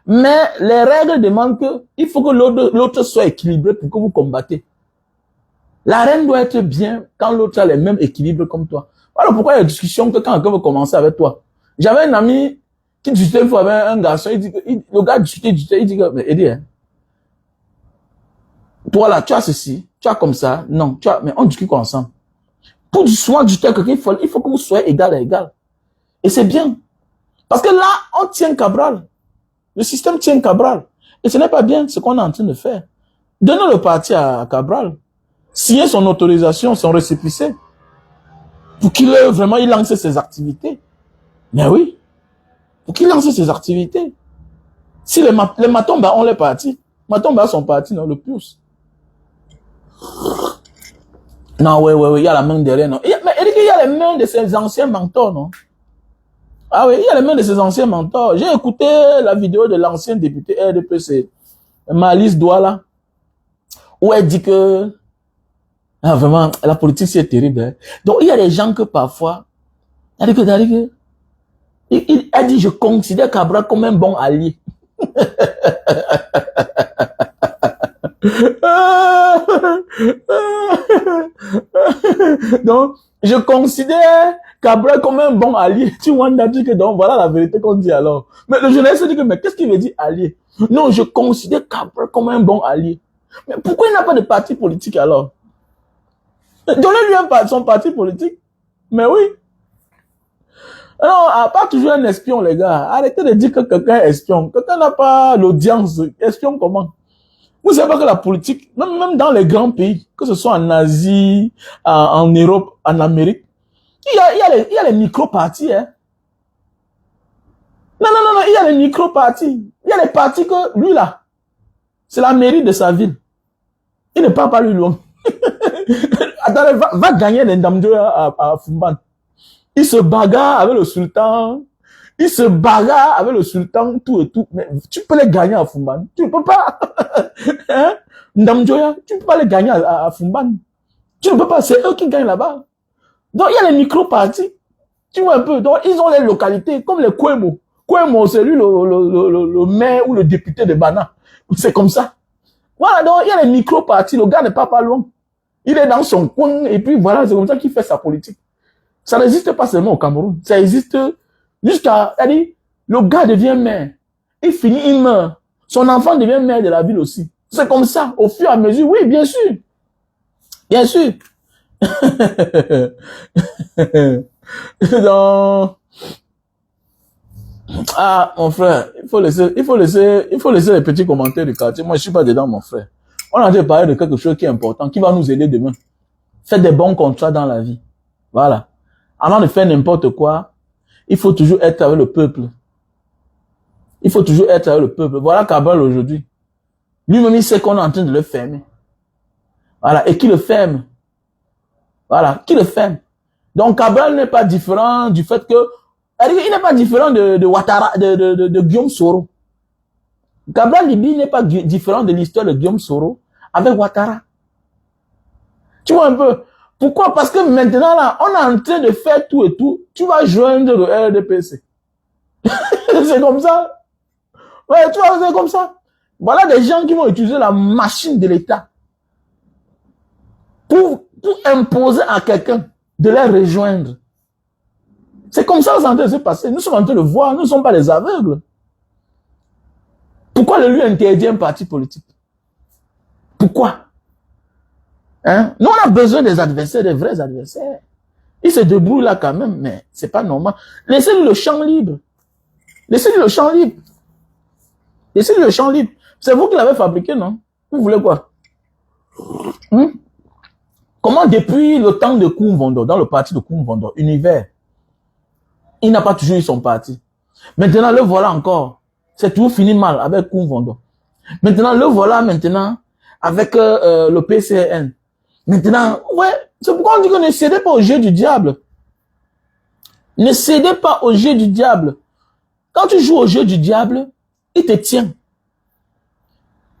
mais les règles demandent qu'il faut que l'autre soit équilibré pour que vous combattez. La reine doit être bien quand l'autre a les mêmes équilibres comme toi. Voilà pourquoi il y a une discussion que quand quelqu'un veut commencer avec toi. J'avais un ami qui discutait une fois avec un garçon, le gars discutait, il dit que, mais Eddie, hein, toi là, tu as ceci, tu as comme ça, non, mais on discute quoi ensemble? Pour du soin du terre, il faut que vous soyez égal à égal. Et c'est bien. Parce que là, on tient Cabral. Le système tient Cabral. Et ce n'est pas bien ce qu'on est en train de faire. Donnons le parti à Cabral. Signer son autorisation, son récépissé. Pour qu'il vraiment il lance ses activités. Mais oui. Pour qu'il lance ses activités. Si les Matomba ont les partis. Matomba a son parti, non, le plus. Non, oui, il y a la main derrière, non. Mais il y a les mains de ses anciens mentors, non. Ah oui, il y a les mains de ses anciens mentors. J'ai écouté la vidéo de l'ancien député RDPC, Malice Douala, où elle dit que, ah, vraiment, la politique c'est terrible. Hein. Donc, il y a des gens que parfois, elle dit, je considère Cabral comme un bon allié. Donc, je considère Cabral comme un bon allié. Tu vois, on a dit que donc, voilà la vérité qu'on dit alors. Mais le journaliste dit que, mais qu'est-ce qu'il veut dire allié? Non, je considère Cabral comme un bon allié. Mais pourquoi il n'a pas de parti politique alors? Donnez-lui son parti politique. Mais oui. Alors, pas toujours un espion, les gars. Arrêtez de dire que quelqu'un est espion. Quelqu'un n'a pas l'audience. Espion comment? Vous savez pas que la politique, même dans les grands pays, que ce soit en Asie, en Europe, en Amérique, il y a les micro-partis, hein. Non, il y a les micro-partis. Il y a les partis que, lui là, c'est la mairie de sa ville. Il ne part pas lui loin. Attendez, va gagner les Ndamdjo à Fumban. Il se bagarre avec le sultan. Il se bagarre avec le sultan, tout et tout. Mais tu peux les gagner à Fumban. Tu ne peux pas. Hein? Ndamjoya, tu ne peux pas les gagner à Fumban. Tu ne peux pas. C'est eux qui gagnent là-bas. Donc, il y a les micro-partis. Tu vois un peu. Donc, ils ont les localités, comme les Kwemo. Kwemo, c'est lui le maire ou le député de Bana. C'est comme ça. Voilà, donc, il y a les micro-partis. Le gars n'est pas loin. Il est dans son coin. Et puis, voilà, c'est comme ça qu'il fait sa politique. Ça n'existe pas seulement au Cameroun. Ça existe jusqu'à, c'est-à-dire, le gars devient maire. Il finit, il meurt. Son enfant devient maire de la ville aussi. C'est comme ça, au fur et à mesure. Oui, bien sûr. Bien sûr. Donc, ah, mon frère, il faut laisser les petits commentaires du quartier. Moi, je suis pas dedans, mon frère. On a déjà parlé de quelque chose qui est important, qui va nous aider demain. Faites des bons contrats dans la vie. Voilà. Avant de faire n'importe quoi, il faut toujours être avec le peuple. Il faut toujours être avec le peuple. Voilà Cabral aujourd'hui. Lui-même, il sait qu'on est en train de le fermer. Voilà. Et qui le ferme? Voilà. Qui le ferme? Donc, Cabral n'est pas différent du fait que, il n'est pas différent de Ouattara, de Guillaume Soro. Cabral Libi n'est pas différent de l'histoire de Guillaume Soro avec Ouattara. Tu vois un peu? Pourquoi? Parce que maintenant, là, on est en train de faire tout et tout. Tu vas joindre le RDPC. C'est comme ça. Ouais, tu vois, c'est comme ça. Voilà des gens qui vont utiliser la machine de l'État pour imposer à quelqu'un de les rejoindre. C'est comme ça que c'est en train de se passer. Nous sommes en train de voir, nous ne sommes pas des aveugles. Pourquoi le lui interdit un parti politique? Pourquoi? Hein? Nous, on a besoin des adversaires, des vrais adversaires. Il se débrouille là quand même, mais c'est pas normal. Laissez-lui le champ libre. Laissez-lui le champ libre. Laissez-lui le champ libre. C'est vous qui l'avez fabriqué, non? Vous voulez quoi? Comment depuis le temps de Koumvondo, dans le parti de Koumvondo, Univers, il n'a pas toujours eu son parti. Maintenant, le voilà encore. C'est toujours fini mal avec Koumvondo. Maintenant, le voilà maintenant avec le PCN. Maintenant, ouais, c'est pourquoi on dit que ne cédez pas au jeu du diable. Ne cédez pas au jeu du diable. Quand tu joues au jeu du diable, il te tient.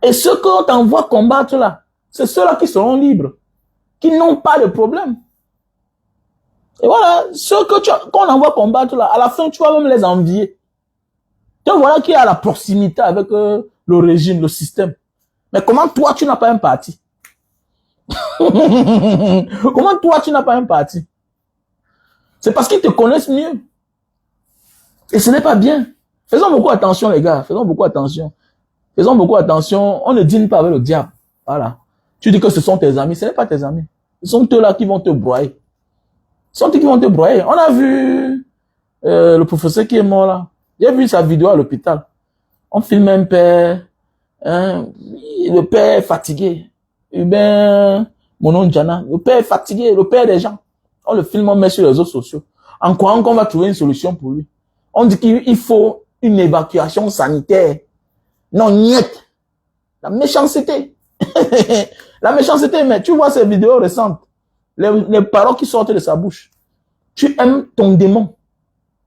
Et ceux qu'on t'envoie combattre là, c'est ceux-là qui seront libres, qui n'ont pas de problème. Et voilà, ceux qu'on envoie combattre là, à la fin, tu vas même les envier. Donc voilà qui est à la proximité avec le régime, le système. Mais comment toi, tu n'as pas un parti? Comment toi, tu n'as pas un parti? C'est parce qu'ils te connaissent mieux. Et ce n'est pas bien. Faisons beaucoup attention, les gars. Faisons beaucoup attention. Faisons beaucoup attention. On ne dîne pas avec le diable. Voilà. Tu dis que ce sont tes amis. Ce n'est pas tes amis. Ce sont eux-là qui vont te broyer. Sont qui vont te broyer. On a vu le professeur qui est mort là. J'ai vu sa vidéo à l'hôpital. On filme un père, le père est fatigué. Mon nom Jana, le père est fatigué, le père des gens. On le filme, on met sur les réseaux sociaux. En croyant qu'on va trouver une solution pour lui. On dit qu'il faut une évacuation sanitaire. Non, niet. La méchanceté. La méchanceté, mais tu vois ces vidéos récentes. Les paroles qui sortent de sa bouche. Tu aimes ton démon.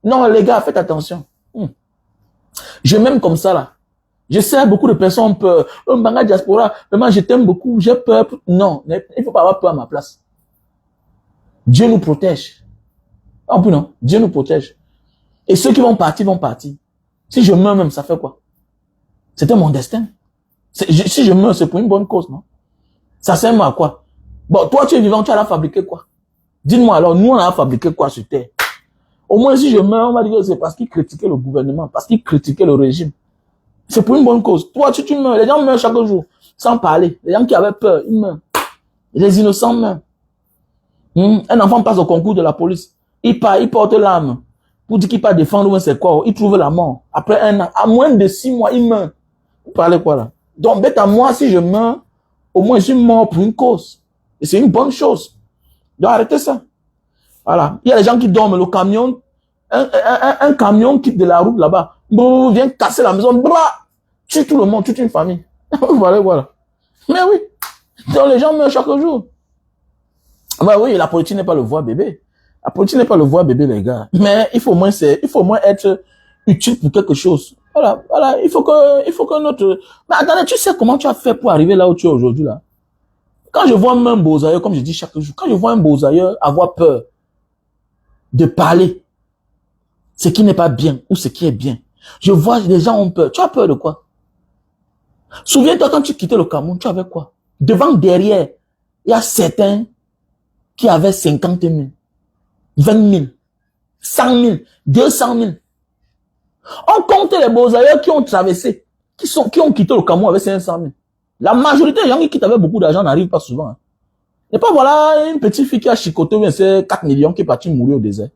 Non, les gars, faites attention. Je m'aime comme ça, là. Je sais, beaucoup de personnes ont peur. Mbanga diaspora, vraiment, je t'aime beaucoup, j'ai peur. Non, il ne faut pas avoir peur à ma place. Dieu nous protège. En plus, non, Dieu nous protège. Et ceux qui vont partir, vont partir. Si je meurs même, ça fait quoi? C'était mon destin. Si je meurs, c'est pour une bonne cause, non? Ça sert à quoi? Bon, toi, tu es vivant, tu as fabriqué quoi? Dis-moi alors, nous, on a fabriqué quoi sur terre? Au moins, si je meurs, on va dire que c'est parce qu'ils critiquaient le gouvernement, parce qu'ils critiquaient le régime. C'est pour une bonne cause. Toi, tu meurs. Les gens meurent chaque jour, sans parler. Les gens qui avaient peur, ils meurent. Les innocents meurent. Un enfant passe au concours de la police. Il porte l'arme. Pour dire qu'il part défendre ses corps. Il trouve la mort. Après un an, à moins de 6 mois, il meurt. Vous parlez quoi là? Donc, bête à moi, si je meurs, au moins je suis mort pour une cause. Et c'est une bonne chose. Donc, arrêtez ça. Voilà. Il y a des gens qui dorment. Le camion, un camion quitte de la route là-bas. Vient casser la maison. Tue tout le monde, toute une famille. Voilà. Mais oui. Donc, les gens meurent chaque jour. Bah oui, la politique n'est pas le voie bébé. La politique n'est pas le voie bébé, les gars. Mais il faut au moins être utile pour quelque chose. Voilà. Il faut que notre... Mais attendez, tu sais comment tu as fait pour arriver là où tu es aujourd'hui, là? Quand je vois un Bozaïeux, comme je dis chaque jour, quand je vois un Bozaïeux avoir peur de parler ce qui n'est pas bien ou ce qui est bien, je vois les gens ont peur. Tu as peur de quoi? Souviens-toi quand tu quittais le Cameroun, tu avais quoi? Devant, derrière, il y a certains qui avaient 50 000, 20 000, 100 000, 200 000. On compte les Bozaïeux qui ont traversé, qui ont quitté le Cameroun avec 500 000. La majorité des gens qui quittent avec beaucoup d'argent n'arrivent pas souvent. Hein. Et pas voilà une petite fille qui a chicoté c'est 4 millions qui est partie mourir au désert.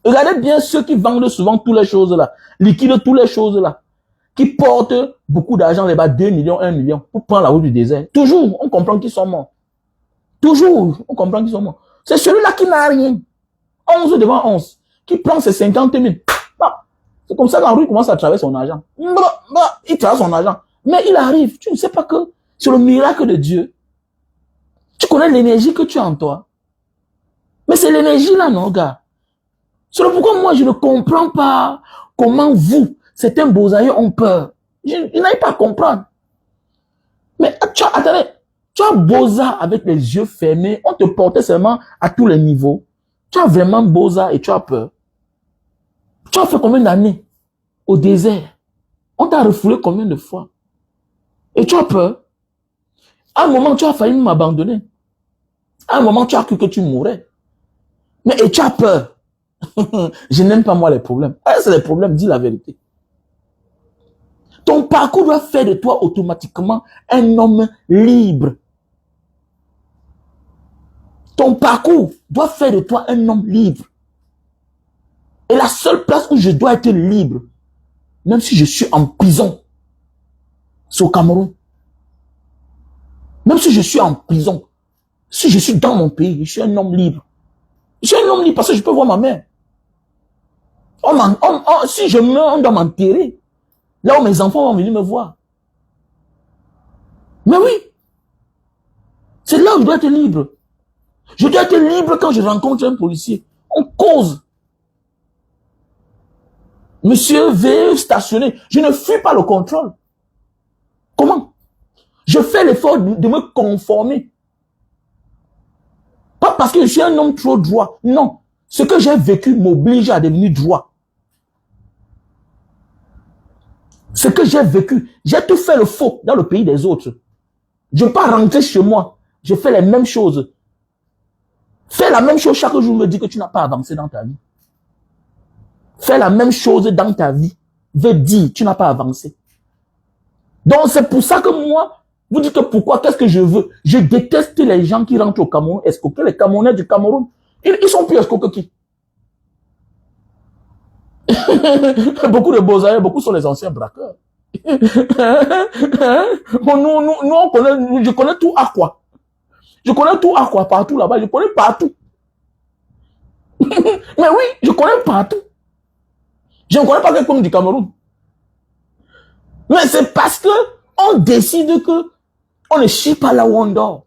Regardez bien ceux qui vendent souvent toutes les choses là, liquident toutes les choses là, qui portent beaucoup d'argent là-bas, 2 millions, 1 million, pour prendre la route du désert. Toujours, on comprend qu'ils sont morts. Toujours, on comprend qu'ils sont morts. C'est celui-là qui n'a rien. 11 devant 11, qui prend ses 50 000. Bah, c'est comme ça qu'Henri commence à travailler son argent. Il travaille son argent. Mais il arrive, tu ne sais pas que c'est le miracle de Dieu. Tu connais l'énergie que tu as en toi. Mais c'est l'énergie là, non, gars. C'est pourquoi moi, je ne comprends pas comment vous, certains Bozaïeux, ont peur. Je n'arrive pas à comprendre. Mais attendez, tu as Boza avec les yeux fermés, on te portait seulement à tous les niveaux. Tu as vraiment Boza et tu as peur. Tu as fait combien d'années au désert? On t'a refoulé combien de fois? Et tu as peur? À un moment, tu as failli m'abandonner. À un moment, tu as cru que tu mourrais. Mais et tu as peur. Je n'aime pas moi les problèmes. C'est les problèmes, dis la vérité. Ton parcours doit faire de toi automatiquement un homme libre. Ton parcours doit faire de toi un homme libre. Et la seule place où je dois être libre, même si je suis en prison, c'est au Cameroun. Même si je suis en prison, si je suis dans mon pays, je suis un homme libre. Je suis un homme libre parce que je peux voir ma mère. Si je meurs, on doit m'enterrer. Là où mes enfants vont venir me voir. Mais oui. C'est là où je dois être libre. Je dois être libre quand je rencontre un policier. On cause. Monsieur, veuillez stationner. Je ne fuis pas le contrôle. Comment? Je fais l'effort de me conformer. Pas parce que je suis un homme trop droit. Non. Ce que j'ai vécu m'oblige à devenir droit. Ce que j'ai vécu, j'ai tout fait le faux dans le pays des autres. Je ne veux pas rentrer chez moi. Je fais les mêmes choses. Fais la même chose chaque jour me dit que tu n'as pas avancé dans ta vie. Fais la même chose dans ta vie veut dire que tu n'as pas avancé. Donc c'est pour ça que moi, vous dites que pourquoi, qu'est-ce que je veux? Je déteste les gens qui rentrent au Cameroun, escroquer les Camerounais du Cameroun. Ils sont plus escrocs que qui? Beaucoup de beaux aïeux, beaucoup sont les anciens braqueurs. Nous, on connaît, je connais tout à quoi. Je connais tout à quoi, partout là-bas, je connais partout. Mais oui, je connais partout. Je ne connais pas quelqu'un du Cameroun. Mais c'est parce que on décide que on ne chie pas là où on dort.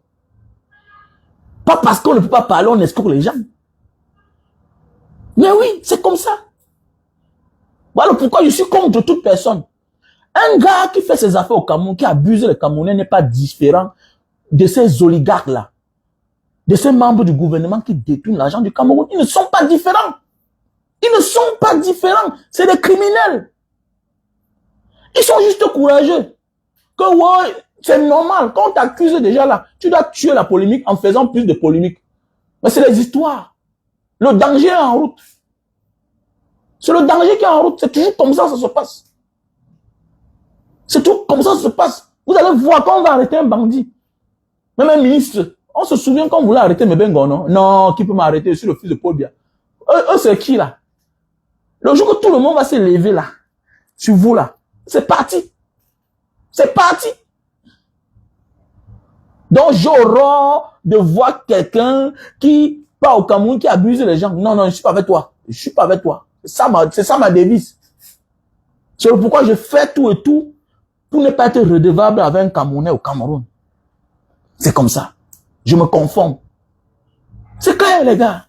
Pas parce qu'on ne peut pas parler, on escroque les gens. Mais oui, c'est comme ça. Voilà pourquoi je suis contre toute personne. Un gars qui fait ses affaires au Cameroun, qui abuse les Camerounais, n'est pas différent de ces oligarques-là, de ces membres du gouvernement qui détournent l'argent du Cameroun. Ils ne sont pas différents. Ils ne sont pas différents. C'est des criminels. Ils sont juste courageux. Que ouais, c'est normal. Quand on t'accuse déjà là, tu dois tuer la polémique en faisant plus de polémique. Mais c'est les histoires. Le danger est en route. C'est le danger qui est en route. C'est toujours comme ça se passe. C'est tout comme ça se passe. Vous allez voir quand on va arrêter un bandit. Même un ministre. On se souvient quand on voulait arrêter Mebengo, non? Non, qui peut m'arrêter? Je suis le fils de Paul Biya. Eux, c'est qui là? Le jour que tout le monde va se lever là, sur vous là, c'est parti. C'est parti. Donc j'aurai de voir quelqu'un qui part au Cameroun, qui abuse les gens. Non, non, je suis pas avec toi. Je suis pas avec toi. C'est ça ma devise. C'est pourquoi je fais tout et tout pour ne pas être redevable avec un Camerounais au Cameroun. C'est comme ça. Je me confonds. C'est clair, les gars.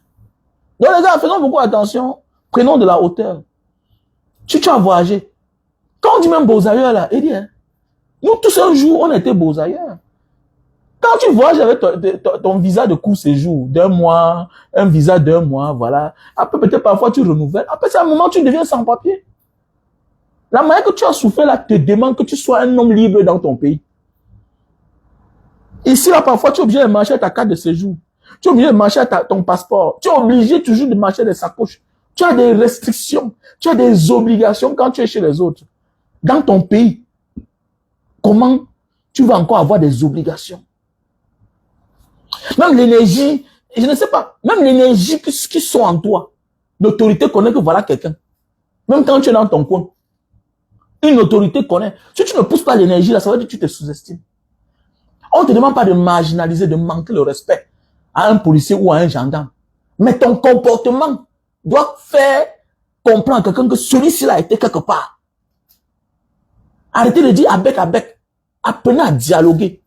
Donc, les gars, faisons beaucoup attention. Prenons de la hauteur. Si tu as voyagé, quand on dit même beaux ailleurs, là, il dit, hein, nous, tous un jour, on était beaux ailleurs. Quand tu voyages avec ton visa de court séjour, d'un mois, un visa d'un mois, voilà. Après, peut-être parfois, tu renouvelles. Après, c'est un moment où tu deviens sans papier. La manière que tu as souffert là te demande que tu sois un homme libre dans ton pays. Ici, là, parfois, tu es obligé de marcher à ta carte de séjour. Tu es obligé de marcher à ton passeport. Tu es obligé toujours de marcher des sacoches. Tu as des restrictions. Tu as des obligations quand tu es chez les autres. Dans ton pays, comment tu vas encore avoir des obligations? Même l'énergie, je ne sais pas, même l'énergie qui sont en toi, l'autorité connaît que voilà quelqu'un. Même quand tu es dans ton coin, une autorité connaît. Si tu ne pousses pas l'énergie là, ça veut dire que tu te sous-estimes. On ne te demande pas de marginaliser, de manquer le respect à un policier ou à un gendarme. Mais ton comportement doit faire comprendre à quelqu'un que celui-ci a été quelque part. Arrêtez de dire avec. Apprenez à dialoguer.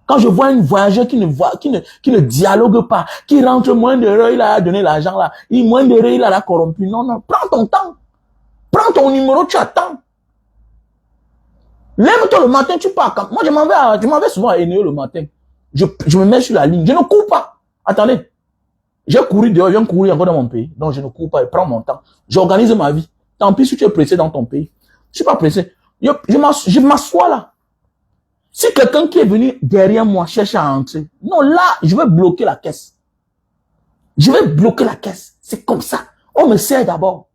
Quand je vois une voyageuse qui ne dialogue pas, qui rentre moins d'heures, il a donné l'argent là, moins d'heures, il a corrompu. Non, non, prends ton temps. Prends ton numéro, tu attends. Lève-toi le matin, tu pars. Moi, je m'en vais souvent à Eneo le matin. Je me mets sur la ligne. Je ne cours pas. Attendez. J'ai couru dehors, je viens courir encore dans mon pays. Donc, je ne cours pas, je prends mon temps. J'organise ma vie. Tant pis si tu es pressé dans ton pays. Je suis pas pressé. Je m'assois là. Si quelqu'un qui est venu derrière moi cherche à entrer, non, là, je vais bloquer la caisse. Je vais bloquer la caisse. C'est comme ça. On me sert d'abord.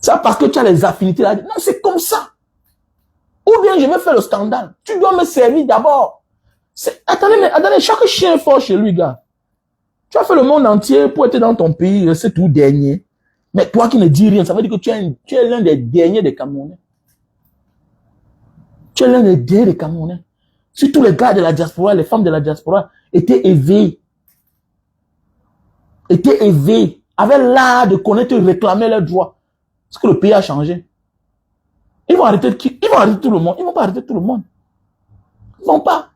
Ça parce que tu as les affinités là. Non, c'est comme ça. Ou bien je vais faire le scandale. Tu dois me servir d'abord. Attendez, chaque chien est fort chez lui, gars. Tu as fait le monde entier pour être dans ton pays, c'est tout dernier. Mais toi qui ne dis rien, ça veut dire que tu es l'un des derniers des Camerounais. Tu es l'un des derniers des Camerounais. Si tous les gars de la diaspora, les femmes de la diaspora étaient éveillés, avaient l'art de connaître et réclamer leurs droits, parce que le pays a changé. Ils vont arrêter tout le monde. Ils vont pas arrêter tout le monde. Ils vont pas.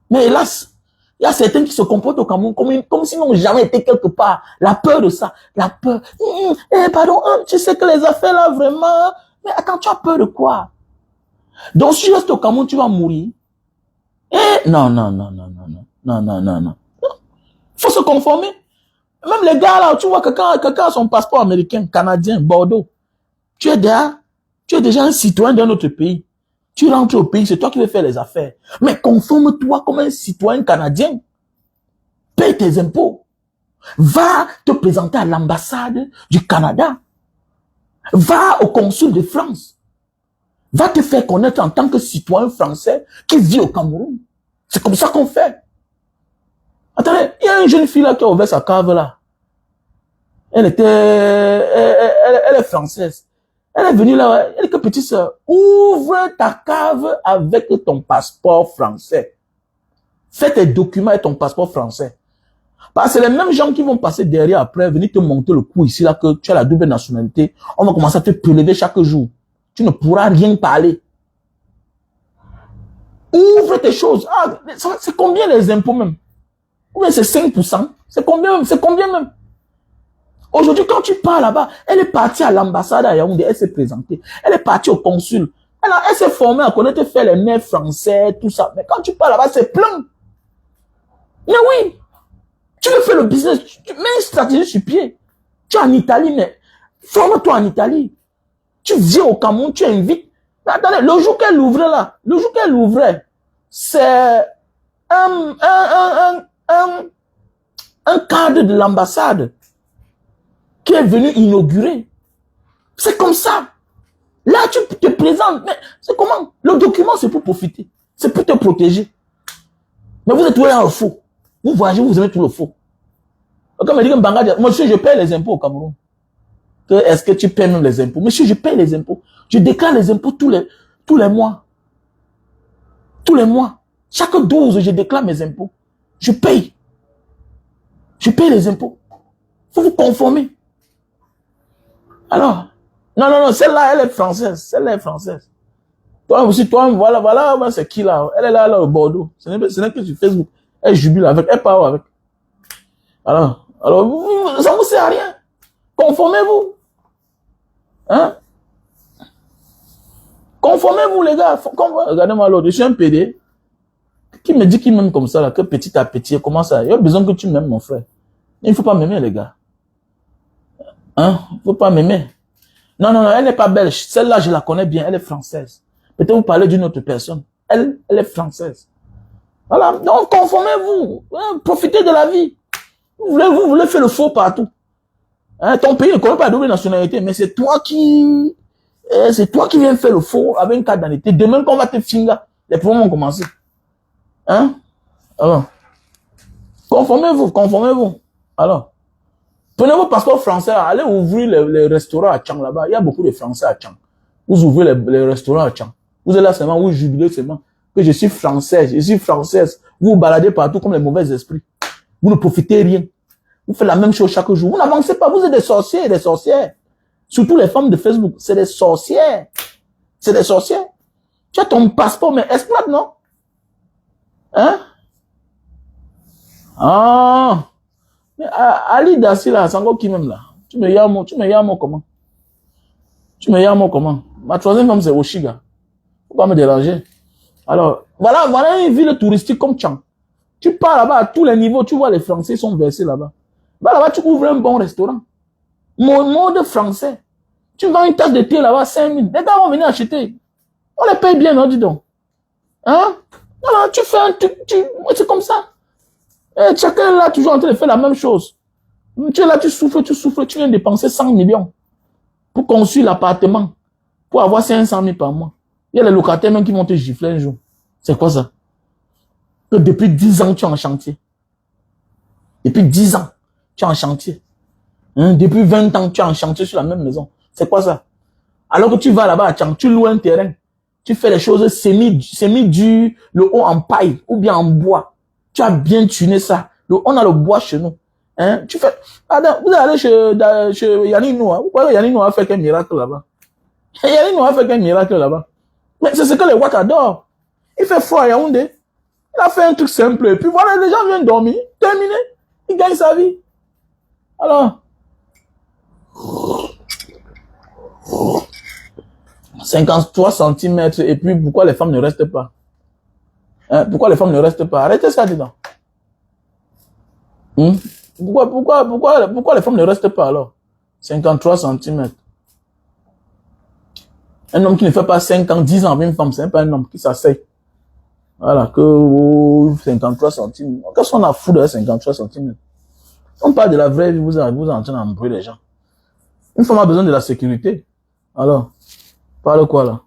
Mais hélas, il y a certains qui se comportent au Cameroun comme s'ils n'ont jamais été quelque part. La peur de ça. La peur. Pardon, tu sais que les affaires là, vraiment. Mais attends, tu as peur de quoi? Donc, si tu restes au Cameroun, tu vas mourir. Non. Faut se conformer. Même les gars là, tu vois, quelqu'un a son passeport américain, canadien, Bordeaux. Tu es déjà un citoyen d'un autre pays. Tu rentres au pays, c'est toi qui veux faire les affaires. Mais conforme-toi comme un citoyen canadien. Paye tes impôts. Va te présenter à l'ambassade du Canada. Va au consul de France. Va te faire connaître en tant que citoyen français qui vit au Cameroun. C'est comme ça qu'on fait. Attendez, il y a une jeune fille là qui a ouvert sa cave là. Elle est française. Elle est venue là, elle est que petite sœur. Ouvre ta cave avec ton passeport français. Fais tes documents et ton passeport français. Parce que c'est les mêmes gens qui vont passer derrière après, venir te monter le coup ici là que tu as la double nationalité. On va commencer à te prélever chaque jour. Tu ne pourras rien parler. Ouvre tes choses. Ah, c'est combien les impôts même? Ou bien c'est 5%? C'est combien même? C'est combien même? Aujourd'hui, quand tu pars là-bas, elle est partie à l'ambassade à Yaoundé, elle s'est présentée. Elle est partie au consul. Elle s'est formée à connaître, faire les nerfs français, tout ça. Mais quand tu pars là-bas, c'est plein. Mais oui, tu veux faire le business, tu mets une stratégie sur pied. Tu es en Italie, mais forme-toi en Italie. Tu viens au Cameroun, tu invites. Mais attendez, le jour qu'elle ouvrait là, c'est un cadre de l'ambassade qui est venu inaugurer. C'est comme ça. Là, tu te présentes. Mais c'est comment? Le document, c'est pour profiter. C'est pour te protéger. Mais vous êtes tous là au faux. Vous voyagez, vous aimez tout le faux. Quand me dit que monsieur, je paye les impôts au Cameroun. Est-ce que tu payes même les impôts? Monsieur, je paye les impôts. Je déclare les impôts tous les mois. Tous les mois. Chaque 12, je déclare mes impôts. Je paye. Je paye les impôts. Faut vous conformer. Alors, non, celle-là, elle est française. Celle-là est française. Toi aussi, voilà, c'est qui là? Elle est là au Bordeaux. Ce n'est que sur Facebook. Elle jubile avec, elle parle avec. Alors, ça ne vous sert à rien. Conformez-vous. Hein? Conformez-vous, les gars. Regardez-moi l'autre. Je suis un PD. Qui me dit qu'il m'aime comme ça, là, que petit à petit, comment ça? Il y a besoin que tu m'aimes, mon frère. Il ne faut pas m'aimer, les gars. Hein? Il ne faut pas m'aimer. Non, elle n'est pas belge. Celle-là, je la connais bien. Elle est française. Peut-être vous parlez d'une autre personne. Elle est française. Voilà. Donc, conformez-vous. Hein? Profitez de la vie. Vous voulez faire le faux partout. Hein? Ton pays ne connaît pas la double nationalité, mais c'est toi qui viens faire le faux avec une carte d'identité. Demain, quand on va te finir, les problèmes vont commencer. Hein? Alors, conformez-vous. Alors, prenez vos passeports français, allez ouvrir les restaurants à Tchang là-bas. Il y a beaucoup de Français à Tchang. Vous ouvrez les restaurants à Tchang. Vous êtes là seulement, vous jubilez seulement que je suis française. Vous vous baladez partout comme les mauvais esprits. Vous ne profitez rien. Vous faites la même chose chaque jour. Vous n'avancez pas. Vous êtes des sorciers et des sorcières. Surtout les femmes de Facebook. C'est des sorcières. C'est des sorcières. Tu as ton passeport, mais exploite, non? Hein? Ah! Mais Ali Dassi là, c'est encore qui même là? Tu me yames comment? Ma troisième femme, c'est Oshiga. Faut pas me déranger. Alors, voilà une ville touristique comme Tchang. Tu pars là-bas à tous les niveaux, tu vois les Français sont versés là-bas. Là-bas, tu ouvres un bon restaurant. Mode français. Tu vends une tasse de thé là-bas, 5 000. Les gars vont venir acheter. On les paye bien, non, dis donc. Hein? Non, tu fais un truc, c'est comme ça. Et chacun là, toujours en train de faire la même chose. Tu es là, tu souffres, tu viens dépenser 100 millions pour construire l'appartement, pour avoir 500 000 par mois. Il y a les locataires même qui vont te gifler un jour. C'est quoi ça? Que depuis 10 ans, tu es en chantier. Depuis 10 ans, tu es en chantier. Hein? Depuis 20 ans, tu es en chantier sur la même maison. C'est quoi ça? Alors que tu vas là-bas à Tchang, tu loues un terrain. Tu fais les choses semi-dures, le haut en paille ou bien en bois. Tu as bien tuné ça. On a le bois chez nous. Hein? Tu fais, vous allez chez Yannick Noah. Vous croyez que Yannick Noah a fait qu'un miracle là-bas? Yannick Noah a fait qu'un miracle là-bas. Mais c'est ce que les Ouatt adorent. Il fait froid à Yaoundé. Il a fait un truc simple. Et puis voilà, les gens viennent dormir. Terminé. Il gagne sa vie. Alors. 53 centimètres. Et puis pourquoi les femmes ne restent pas? Hein? Pourquoi les femmes ne restent pas? Arrêtez ça dedans. Pourquoi les femmes ne restent pas alors? 53 centimètres. Un homme qui ne fait pas 5 ans, 10 ans avec une femme, c'est pas un homme qui s'asseye. Voilà, que 53 centimètres. Qu'est-ce qu'on a fou de 53 centimètres? On parle de la vraie vie, vous êtes en train d'embrouiller les gens. Une femme a besoin de la sécurité. Alors, parle quoi là?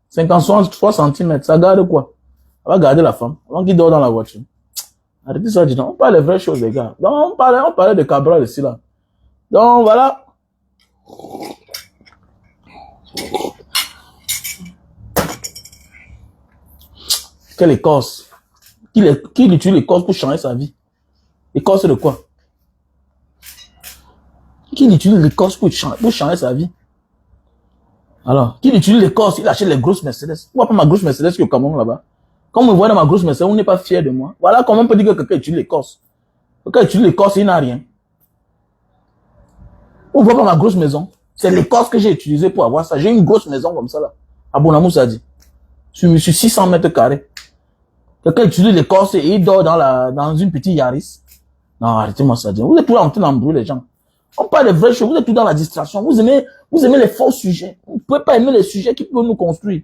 53 centimètres, ça garde quoi? Elle va garder la femme, avant qu'il dort dans la voiture. Arrêtez ça, dis donc. On parle des vraies choses, les gars. Donc, on parlait de Cabral ici, là. Donc, voilà. Quelle Écosse? Qui utilise l'Écosse pour changer sa vie? Écosse de quoi? Qui utilise l'Écosse pour changer sa vie? Alors, qui utilise l'Écosse? Il achète les grosses Mercedes. Pourquoi pas ma grosse Mercedes qui est au Cameroun là-bas? Quand on me voit dans ma grosse Mercedes, on n'est pas fier de moi. Voilà comment on peut dire que quelqu'un utilise l'Écosse. Quelqu'un utilise l'Écosse, il n'a rien. On voit pas ma grosse maison. C'est l'Écosse que j'ai utilisée pour avoir ça. J'ai une grosse maison comme ça là. À Bonamou, ça dit. Sur 600 mètres carrés. Quelqu'un utilise l'Écosse et il dort dans une petite Yaris. Non, arrêtez-moi ça. Vous êtes tout là en train d'embrouiller les gens. On parle des vraies choses. Vous êtes tout dans la distraction. Vous aimez les faux sujets. Vous ne pouvez pas aimer les sujets qui peuvent nous construire.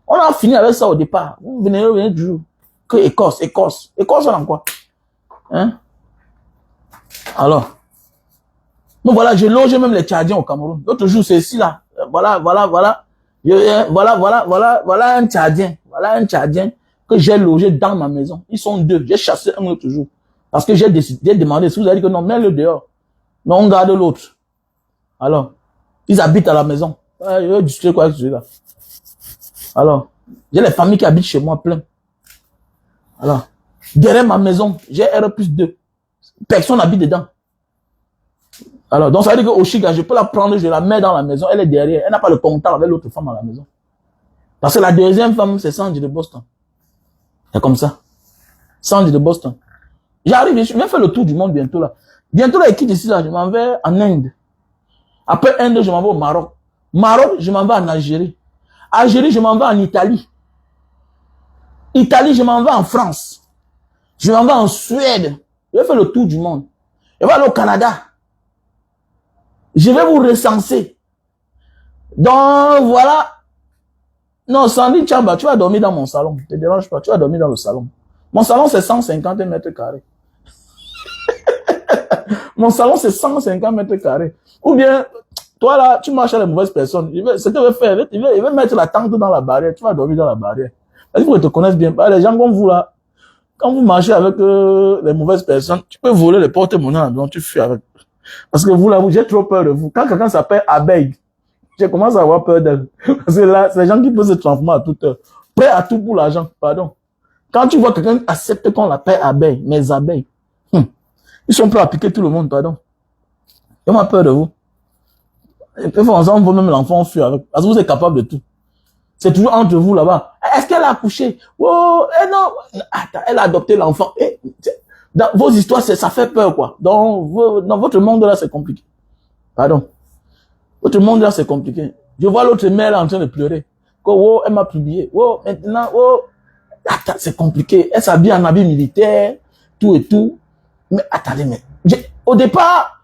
On a fini avec ça au départ. Vous venez toujours. Que Écosse. Écosse, on en quoi? Hein? Alors. Donc voilà, j'ai logé même les Tchadiens au Cameroun. L'autre jour, c'est ici là. Voilà un Tchadien. Voilà un Tchadien que j'ai logé dans ma maison. Ils sont deux. J'ai chassé un l'autre jour. Parce que j'ai demandé, si vous avez dit que non, mets-le dehors. Mais on garde l'autre. Alors, ils habitent à la maison. Je vais discuter quoi avec celui-là. Alors, j'ai les familles qui habitent chez moi plein. Alors, derrière ma maison, j'ai R+2. Personne n'habite dedans. Alors, donc ça veut dire que Oshiga, je peux la prendre, je la mets dans la maison, elle est derrière. Elle n'a pas le contact avec l'autre femme à la maison. Parce que la deuxième femme, c'est Sandy de Boston. C'est comme ça. Sandy de Boston. J'arrive, je vais faire le tour du monde bientôt là. Bientôt là, je quitte ici là, je m'en vais en Inde. Après Inde, je m'en vais au Maroc. Maroc, je m'en vais en Algérie. Algérie, je m'en vais en Italie. Italie, je m'en vais en France. Je m'en vais en Suède. Je vais faire le tour du monde. Je vais aller au Canada. Je vais vous recenser. Donc, voilà. Non, Sandy Chamba, tu vas dormir dans mon salon. Ne te dérange pas, tu vas dormir dans le salon. Mon salon, c'est 150 mètres carrés. Mon salon, c'est 150 mètres carrés. Ou bien, toi là, tu marches à les mauvaises personnes. Ce qu'il veut faire, il veut mettre la tente dans la barrière. Tu vas dormir dans la barrière. Il faut qu'ils te connaissent bien. Les gens comme vous là, quand vous marchez avec les mauvaises personnes, tu peux voler les porte-monnaies, donc tu fuis avec. Parce que vous là, j'ai trop peur de vous. Quand quelqu'un s'appelle Abeille, j'ai commencé à avoir peur d'elle. Parce que là, c'est les gens qui peuvent se transformer à toute heure. Prêt à tout pour l'argent, pardon. Quand tu vois quelqu'un accepte qu'on l'appelle Abeille, mes abeilles, ils sont prêts à piquer tout le monde, pardon. J'ai pas peur de vous. Et puis, ensemble, vous même l'enfant fuit avec. Parce que vous êtes capable de tout. C'est toujours entre vous là-bas. Est-ce qu'elle a accouché? Oh, non. Attends, elle a adopté l'enfant. Dans vos histoires, ça fait peur, quoi. Dans votre monde là, c'est compliqué. Pardon. Votre monde là, c'est compliqué. Je vois l'autre mère là en train de pleurer. Oh, elle m'a publié. Oh, maintenant, oh. Attends, c'est compliqué. Elle s'habille en habit militaire, tout et tout. Mais attendez, mais au départ,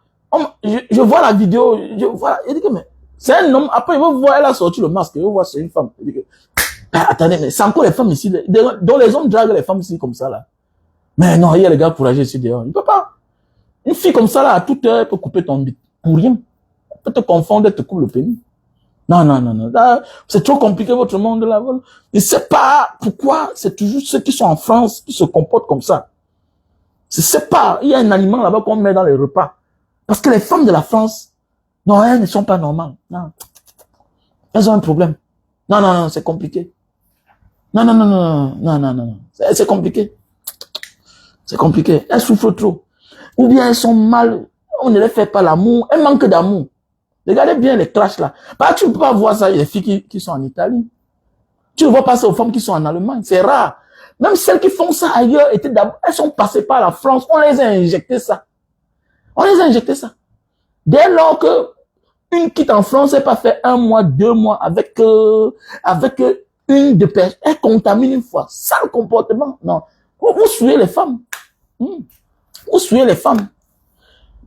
je vois la vidéo, je dis que mais c'est un homme. Après, il va voir, elle a sorti le masque, il va voir c'est une femme. Il dit que, attendez, mais c'est encore les femmes ici, dont les hommes draguent les femmes ici comme ça là. Mais non, il y a les gars courageux ici dehors. Il peut pas. Une fille comme ça là, à toute heure, elle peut couper ton bite. Pour rien. Elle peut te confondre, elle te coupe le pénis. Non. C'est trop compliqué votre monde là. Je sais pas pourquoi c'est toujours ceux qui sont en France qui se comportent comme ça. Je sais pas, il y a un aliment là-bas qu'on met dans les repas. Parce que les femmes de la France, non, elles ne sont pas normales. Non. Elles ont un problème. Non, c'est compliqué. Non. C'est compliqué. C'est compliqué. Elles souffrent trop. Ou bien elles sont mal. On ne les fait pas l'amour. Elles manquent d'amour. Regardez bien les clashs là. Bah, tu ne peux pas voir ça, les filles qui sont en Italie. Tu ne vois pas ça aux femmes qui sont en Allemagne. C'est rare. Même celles qui font ça ailleurs, elles sont passées par la France. On les a injecté ça. Dès lors que une quitte en France, elle pas fait 1 mois, 2 mois avec une de personnes. Elle contamine une fois. Ça, le comportement. Non. Vous suivez les femmes. Vous suivez les femmes.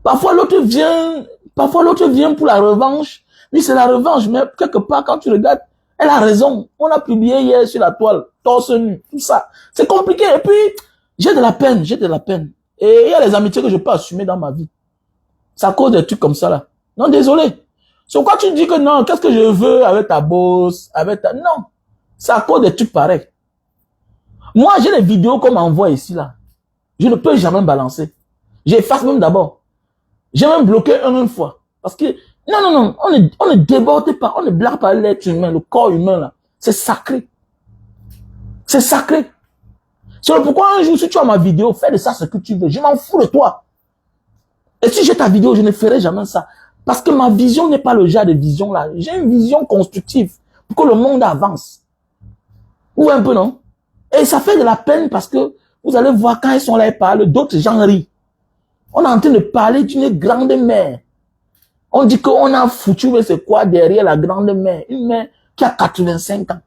Parfois, l'autre vient pour la revanche. Oui, c'est la revanche, mais quelque part, quand tu regardes, elle a raison. On a publié hier sur la toile, torse nu, tout ça. C'est compliqué. Et puis, j'ai de la peine. Et il y a les amitiés que je peux assumer dans ma vie. C'est à cause des trucs comme ça, là. Non, désolé. C'est quoi tu dis que non, qu'est-ce que je veux avec ta boss, non. C'est à cause des trucs pareils. Moi, j'ai les vidéos qu'on m'envoie ici, là. Je ne peux jamais balancer. J'efface même d'abord. J'ai même bloqué une fois. Parce que, non, on ne déborde pas, on ne blague pas l'être humain, le corps humain là. C'est sacré. C'est sacré. C'est pourquoi un jour, si tu as ma vidéo, fais de ça ce que tu veux. Je m'en fous de toi. Et si j'ai ta vidéo, je ne ferai jamais ça. Parce que ma vision n'est pas le genre de vision là. J'ai une vision constructive pour que le monde avance. Ou un peu, non? Et ça fait de la peine parce que vous allez voir quand ils sont là et parlent, d'autres gens rient. On est en train de parler d'une grande mère. On dit qu'on a foutu, mais c'est quoi derrière la grande mère? Une mère qui a 85 ans.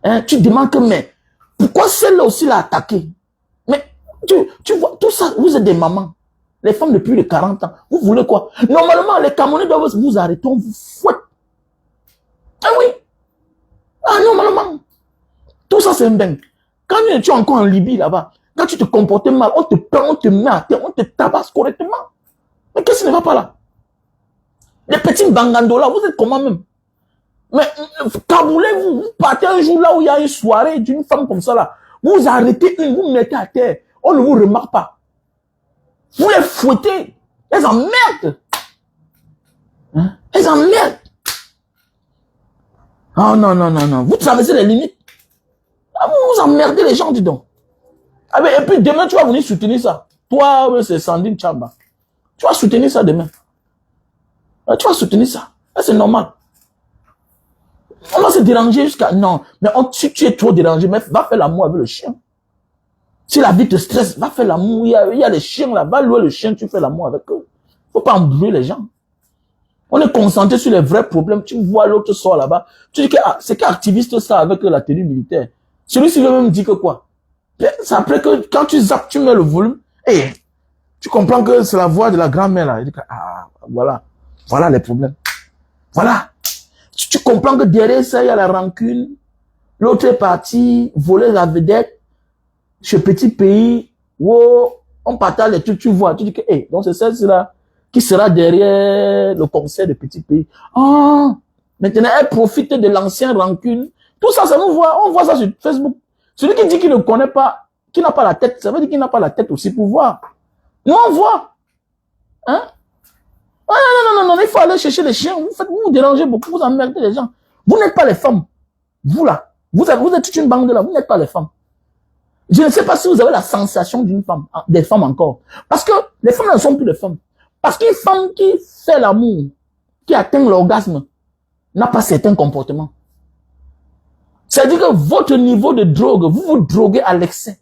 Hein? Tu demandes que, mais pourquoi celle-là aussi l'a attaqué? Mais tu vois, tout ça, vous êtes des mamans. Les femmes de plus de 40 ans. Vous voulez quoi? Normalement, les Camerounais doivent vous arrêter, on vous fouette. Ah oui. Ah normalement. Tout ça, c'est un dingue. Quand tu es encore en Libye, là-bas, quand tu te comportes mal, on te prend, on te met à terre, on te tabasse correctement. Mais qu'est-ce qui ne va pas là? Les petits bangandolas, vous êtes comment même? Mais taboulez, vous partez un jour là où il y a une soirée d'une femme comme ça là. Vous arrêtez une, vous mettez à terre. On ne vous remarque pas. Vous les fouettez. Elles emmerdent. Hein? Elles emmerdent. Oh non. Vous traversez les limites. Ah, vous emmerdez les gens, dis donc. Ah, mais, et puis demain, tu vas venir soutenir ça. Toi, c'est Sandine Chamba. Tu vas soutenir ça demain. Tu vas soutenir ça. C'est normal. On va se déranger jusqu'à... Non, mais si tu es trop dérangé, mais va faire l'amour avec le chien. Si la vie te stresse, va faire l'amour. Il y a les chiens là, va louer le chien, tu fais l'amour avec eux. Faut pas embrouiller les gens. On est concentré sur les vrais problèmes. Tu vois l'autre sort là-bas. Tu dis que c'est qu'activiste ça avec la tenue militaire. Celui-ci veut même dire que quoi? C'est après que quand tu zappes, tu mets le volume. Et tu comprends que c'est la voix de la grand-mère là. Il dit que, voilà les problèmes. Voilà. Tu comprends que derrière ça, il y a la rancune. L'autre est parti voler la vedette. Ce petit pays où on partage les trucs, tu vois. Tu dis que, donc c'est celle-là qui sera derrière le concert de petit pays. Ah, maintenant, elle profite de l'ancienne rancune. Tout ça, ça nous voit. On voit ça sur Facebook. Celui qui dit qu'il ne connaît pas, qui n'a pas la tête, ça veut dire qu'il n'a pas la tête aussi pour voir. Nous, on voit. Hein? Ah, non, il faut aller chercher les chiens. Vous dérangez beaucoup, vous emmerdez les gens. Vous n'êtes pas les femmes. Vous là. Vous êtes toute une bande là, vous n'êtes pas les femmes. Je ne sais pas si vous avez la sensation d'une femme, des femmes encore. Parce que les femmes ne sont plus des femmes. Parce qu'une femme qui fait l'amour, qui atteint l'orgasme, n'a pas certains comportements. C'est-à-dire que votre niveau de drogue, vous vous droguez à l'excès.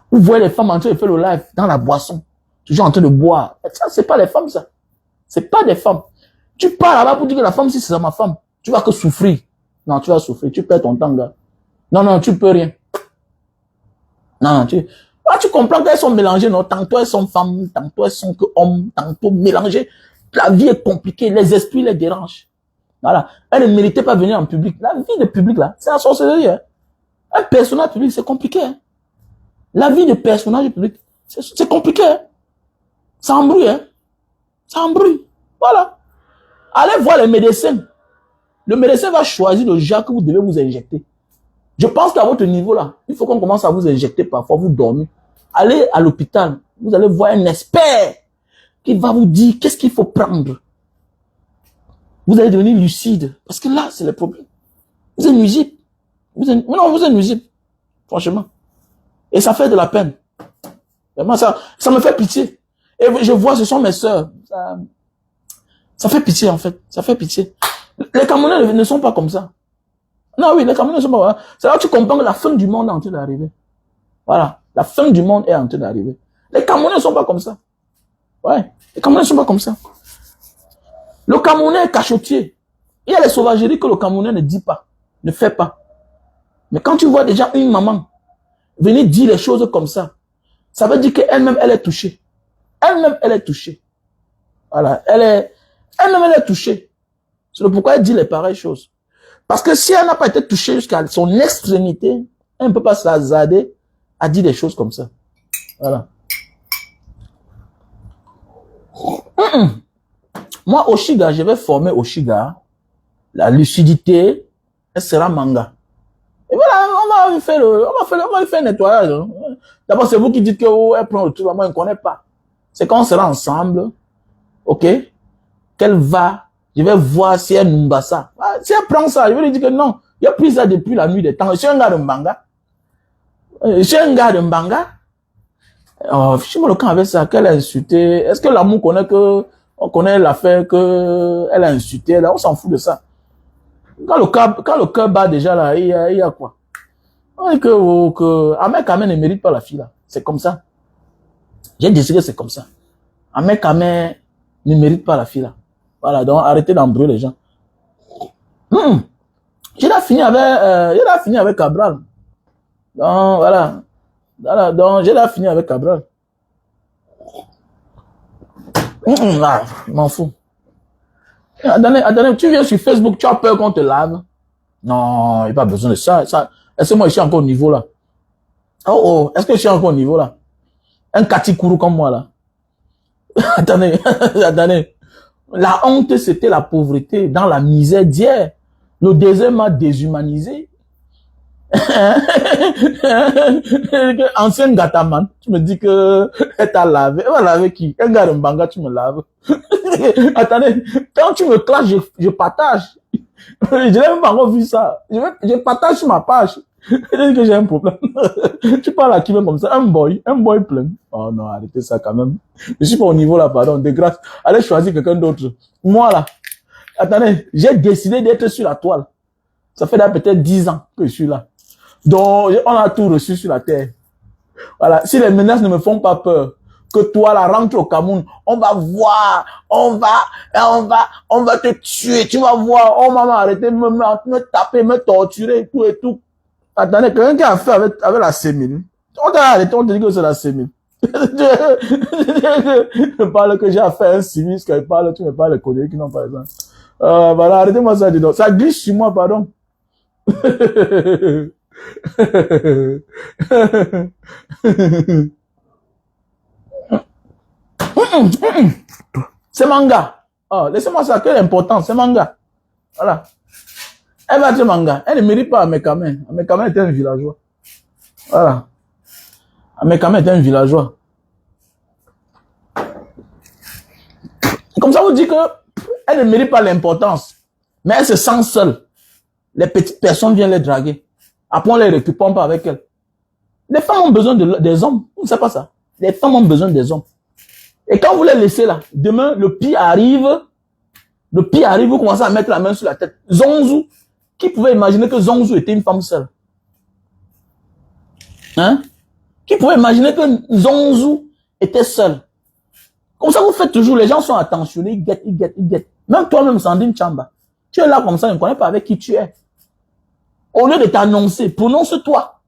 Vous voyez les femmes en train de faire le live dans la boisson, toujours en train de boire. Ça, c'est pas les femmes, ça. C'est pas des femmes. Tu pars là-bas pour dire que la femme, si c'est ma femme, tu vas que souffrir. Non, tu vas souffrir. Tu perds ton temps, gars. Non, tu peux rien. Non, tu comprends qu'elles sont mélangées, non? Tantôt elles sont femmes, tantôt elles sont que hommes, tantôt mélangées. La vie est compliquée, les esprits les dérangent. Voilà. Elle ne méritait pas venir en public. La vie de public, là, c'est la sorcellerie. Hein. Un personnage public, c'est compliqué. Hein. La vie de personnage public, c'est compliqué. Hein. Ça embrouille. Hein. Ça embrouille. Voilà. Allez voir les médecins. Le médecin va choisir le genre que vous devez vous injecter. Je pense qu'à votre niveau là, il faut qu'on commence à vous injecter parfois, vous dormez. Allez à l'hôpital, vous allez voir un expert qui va vous dire qu'est-ce qu'il faut prendre. Vous allez devenir lucide. Parce que là, c'est le problème. Vous êtes nuisible. Vous êtes nuisible. Franchement. Et ça fait de la peine. Vraiment, ça me fait pitié. Et je vois, ce sont mes sœurs. Ça fait pitié, en fait. Ça fait pitié. Les Camerounais ne sont pas comme ça. Non, oui, les Camerounais ne sont pas comme ça. C'est là que tu comprends que la fin du monde est en train d'arriver. Voilà. La fin du monde est en train d'arriver. Les Camerounais ne sont pas comme ça. Ouais. Les Camerounais ne sont pas comme ça. Le Camerounais est cachotier. Il y a les sauvageries que le Camerounais ne dit pas, ne fait pas. Mais quand tu vois déjà une maman venir dire les choses comme ça veut dire qu'elle-même, elle est touchée. Elle-même, elle est touchée. Voilà. Elle-même, elle est touchée. C'est pourquoi elle dit les pareilles choses. Parce que si elle n'a pas été touchée jusqu'à son extrémité, elle ne peut pas se hasarder à dire des choses comme ça. Voilà. Moi, Oshiga, je vais former Oshiga. La lucidité, elle sera manga. Et voilà, on va lui faire un nettoyage. Hein. D'abord, c'est vous qui dites que oh, elle prend le tour, moi, je ne connais pas. C'est quand on sera ensemble, ok, qu'elle va, je vais voir si elle nous bat ça. Ah, si elle prend ça, je vais lui dire que non, il a pris ça depuis la nuit des temps. Je suis un gars de Mbanga. Je suis un gars de Mbanga. Oh, je me le camp avec ça, qu'elle a insulté. Est-ce que l'amour connaît que, on connaît l'affaire que elle a insulté, là, on s'en fout de ça. Quand le cœur bat déjà là, il y a quoi? Ahmed Kamé ne mérite pas la fille là. C'est comme ça. J'ai décidé que c'est comme ça. Ahmed Kamé ne mérite pas la fille là. Voilà, donc arrêtez d'embrouiller les gens. J'ai fini avec Cabral. Donc voilà. Voilà, donc j'ai fini avec Cabral. Ah, je m'en fous. Attendez, tu viens sur Facebook, tu as peur qu'on te lave? Non, il n'y a pas besoin de ça. Est-ce que moi je suis encore au niveau là? Oh, est-ce que je suis encore au niveau là? Un Katikourou comme moi là. Attendez, attendez. La honte, c'était la pauvreté, dans la misère d'hier. Le désert m'a déshumanisé. Ancienne gataman, tu me dis que elle t'a lavé. Elle va laver qui? Un gars de Mbanga, tu me laves. Attendez, quand tu me clashes, je partage. Je n'ai même pas encore vu ça. Je partage sur ma page. Je dis que j'ai un problème. Tu parles à qui même comme ça? Un boy plein. Oh non, arrêtez ça quand même. Je suis pas au niveau là, pardon, de grâce. Allez choisir quelqu'un d'autre. Moi là, attendez, j'ai décidé d'être sur la toile. Ça fait peut-être 10 ans que je suis là. Donc, on a tout reçu sur la terre. Voilà. Si les menaces ne me font pas peur, que toi, là, rentre au Cameroun, on va voir, on va te tuer, tu vas voir, oh maman, arrêtez de me taper, me torturer et tout et tout. Attendez, quelqu'un qui a fait avec la sémine. On t'a arrêté, on te dit que c'est la sémine. Je parle que j'ai fait un sinistre, tu me parles de conneries qui n'ont pas exemple. Voilà, arrêtez-moi ça, dis donc. Ça glisse sur moi, pardon. C'est manga. Oh, laissez-moi ça, quelle importance, c'est manga. Voilà. Elle va dire manga. Elle ne mérite pas Amekame. Amekame était un villageois. Voilà. Amekame était un villageois. Comme ça, vous dit que elle ne mérite pas l'importance. Mais elle se sent seule. Les petites personnes viennent les draguer. Après, on les récupère pas avec elle. Les femmes ont besoin des hommes. Vous ne savez pas ça. Les femmes ont besoin des hommes. Et quand vous les laissez là, demain, le pire arrive, vous commencez à mettre la main sur la tête. Zonzou, qui pouvait imaginer que Zonzou était une femme seule? Hein? Qui pouvait imaginer que Zonzou était seule? Comme ça, vous faites toujours, les gens sont attentionnés, ils guettent. Même toi-même, Sandrine Chamba, tu es là comme ça, je ne connais pas avec qui tu es. Au lieu de t'annoncer, prononce-toi.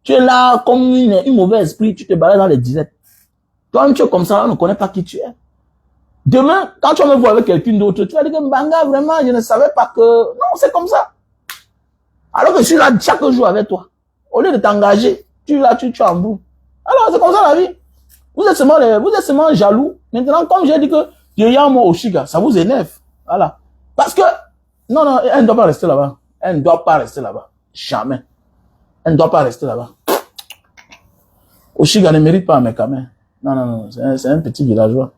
Tu es là comme une mauvais esprit, tu te balades dans les disettes. Toi-même, tu es comme ça, on ne connaît pas qui tu es. Demain, quand tu vas me voir avec quelqu'un d'autre, tu vas dire que Mbanga, vraiment, je ne savais pas que... Non, c'est comme ça. Alors que je suis là chaque jour avec toi. Au lieu de t'engager, tu es là, tu embrouilles. Alors, c'est comme ça la vie. Vous êtes seulement jaloux. Maintenant, comme j'ai dit que Yoyamo Oshiga, ça vous énerve. Voilà. Parce que, non, elle ne doit pas rester là-bas. Elle ne doit pas rester là-bas. Jamais. Elle ne doit pas rester là-bas. Oshiga ne mérite pas Amekame. Non. C'est un petit villageois.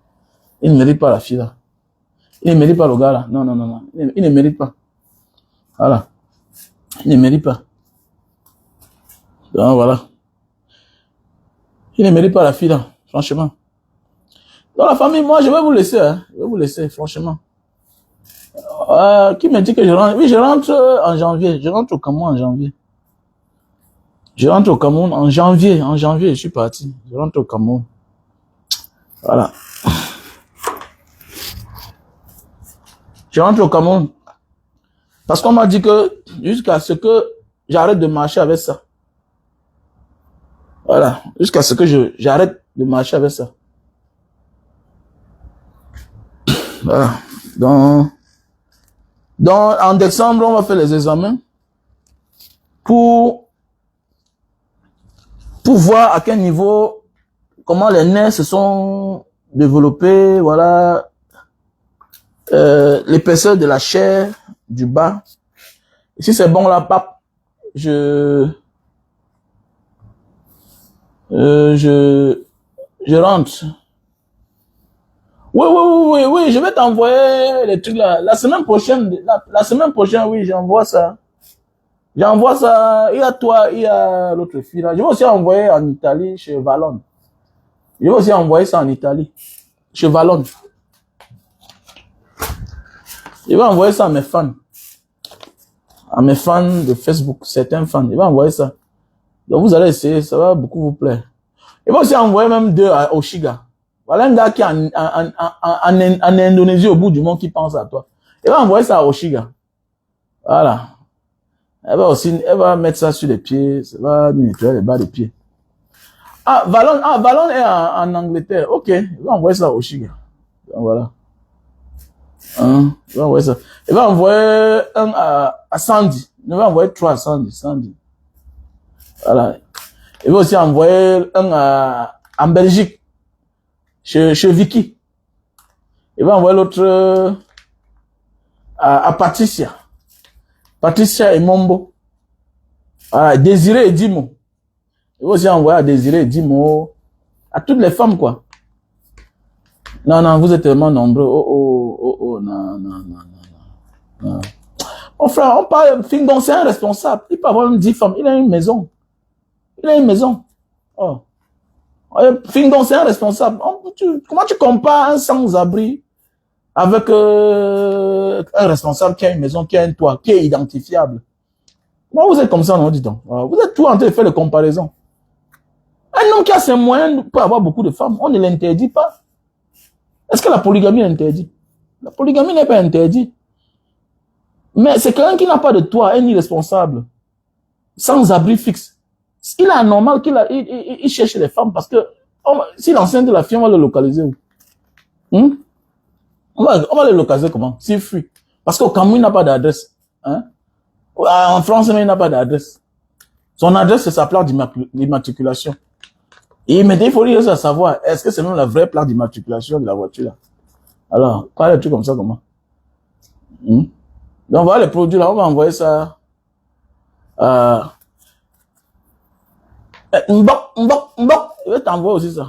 Il ne mérite pas la fille là. Il ne mérite pas le gars là. Non. Il ne mérite pas. Voilà. Il ne mérite pas. Donc voilà. Il ne mérite pas la fille là. Franchement. Dans la famille, moi, je vais vous laisser. Hein. Je vais vous laisser, franchement. Qui me dit que je rentre? Oui, je rentre en janvier. Je rentre au Cameroun en janvier. Je rentre au Cameroun en janvier. En janvier, je suis parti. Je rentre au Cameroun. Voilà. Je rentre au Cameroun. Parce qu'on m'a dit que jusqu'à ce que j'arrête de marcher avec ça. Voilà. Jusqu'à ce que j'arrête de marcher avec ça. Voilà. Donc, en décembre, on va faire les examens pour voir à quel niveau, comment les nerfs se sont développés, voilà, l'épaisseur de la chair, du bas. Et si c'est bon là, pape, Je rentre. Oui, je vais t'envoyer les trucs là. La semaine prochaine, oui, j'envoie ça. J'envoie ça. Il y a toi, il y a l'autre fille là. Je vais aussi envoyer en Italie, chez Valon. Je vais aussi envoyer ça en Italie, chez Valon. Je vais envoyer ça à mes fans. À mes fans de Facebook, certains fans. Je vais envoyer ça. Donc vous allez essayer, ça va beaucoup vous plaire. Je vais aussi envoyer même deux à Oshiga. Voilà un gars qui est en Indonésie, au bout du monde, qui pense à toi. Je vais envoyer ça à Oshiga. Voilà. Elle va mettre ça sur les pieds, ça va lui nettoyer les bas des pieds. Valon est en Angleterre. Ok, je vais envoyer ça à Oshiga. Donc, voilà. Je vais envoyer ça. Je vais envoyer un à Sandy. Je vais envoyer trois à Sandy. Voilà. Je vais aussi envoyer un en Belgique, chez Vicky. Je vais envoyer l'autre à Patricia. Patricia et Mombo. Désiré et Dimo. Je vais aussi envoyer à Désiré et Dimo. À toutes les femmes, quoi. Non, vous êtes tellement nombreux. Non. Mon frère, on parle, Fingdon, c'est un responsable. Il peut avoir même 10 femmes. Il a une maison. Oh. Fingdon, c'est un responsable. Comment tu compares un sans-abri avec un responsable qui a une maison, qui a un toit, qui est identifiable? Moi, vous êtes comme ça, non, dis donc. Vous êtes tout en train de faire les comparaisons. Un homme qui a ses moyens peut avoir beaucoup de femmes. On ne l'interdit pas. Est-ce que la polygamie est interdite? La polygamie n'est pas interdite. Mais c'est quelqu'un qui n'a pas de toit, un irresponsable, sans abri fixe. Il est anormal qu'il cherche les femmes parce que s'il enceinte de la fille, on va le localiser où? On va le localiser comment? S'il fuit. Parce qu'au Cameroun, il n'a pas d'adresse. En France, il n'a pas d'adresse. Son adresse, c'est sa plaque d'immatriculation. Et maintenant, il faut lui savoir, est-ce que c'est même la vraie plaque d'immatriculation de la voiture là? Alors, pas des trucs comme ça, comment? Donc voilà les produits là, on va envoyer ça. Je vais t'envoyer aussi ça.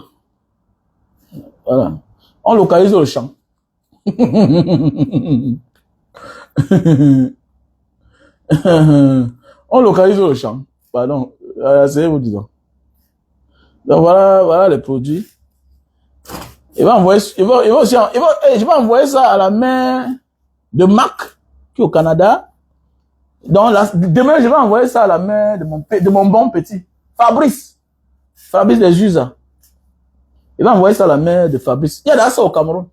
Voilà. On localise le champ. On localise le champ. Pardon. C'est vous disons. Donc voilà les produits. Je vais envoyer ça à la mère de Marc, qui est au Canada. Donc demain, je vais envoyer ça à la mère de mon bon petit, Fabrice les Usa. Je vais envoyer ça à la mère de Fabrice. Il y a ça au Cameroun.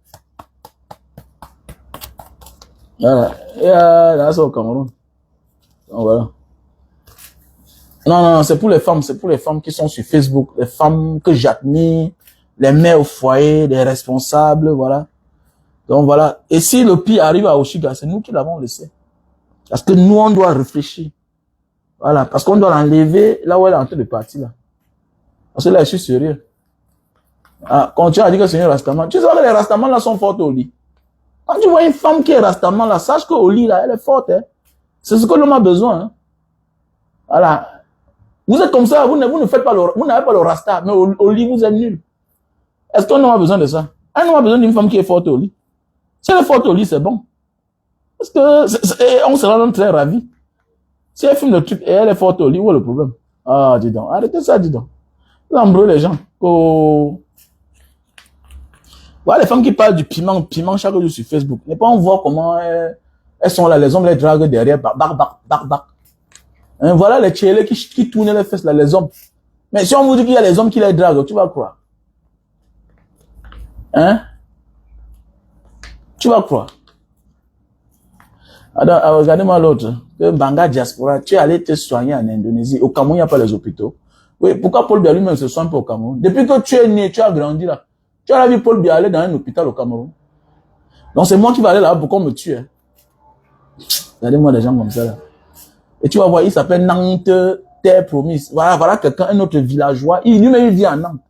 Voilà. Il y a ça au Cameroun. Donc voilà. Non, c'est pour les femmes qui sont sur Facebook, les femmes que j'admire, les mères au foyer, les responsables, voilà. Donc voilà. Et si le pire arrive à Oshiga, c'est nous qui l'avons laissé. Parce que nous, on doit réfléchir. Voilà. Parce qu'on doit l'enlever là où elle est en train de partir, là. Parce que là, je suis sérieux. Quand tu as dit que c'est un Rastaman, tu sais que les Rastamans là sont fortes au lit. Quand tu vois une femme qui est Rastaman là, sache qu'au lit là, elle est forte, hein. C'est ce que l'homme a besoin, hein. Voilà. Vous êtes comme ça, vous ne faites pas vous n'avez pas le Rasta, mais au lit, vous êtes nul. Est-ce qu'on a besoin de ça? Un homme a besoin d'une femme qui est forte au lit. Si elle est forte au lit, c'est bon. Parce que, on sera même très ravis. Si elle filme le truc et elle est forte au lit, où est le problème? Dis donc. Arrêtez ça, dis donc. Vous embrouillez les gens. Voilà les femmes qui parlent du piment chaque jour sur Facebook. Ne pas on voit comment elles sont là, les hommes les draguent derrière, bac. Voilà les tchélés qui tournent les fesses là, les hommes. Mais si on vous dit qu'il y a les hommes qui les draguent, tu vas croire. Tu vas croire. Alors, regardez-moi l'autre. Banga Diaspora, tu es allé te soigner en Indonésie. Au Cameroun, il n'y a pas les hôpitaux. Oui, pourquoi Paul Biya lui-même se soigne pas au Cameroun? Depuis que tu es né, tu as grandi là. Tu as vu Paul Biya aller dans un hôpital au Cameroun. Donc c'est moi qui vais aller là pour qu'on me tue. Regardez-moi des gens comme ça là. Et tu vas voir, il s'appelle Nantes Terre Promise. Voilà quelqu'un, un autre villageois. Lui-même, il vit en Nantes.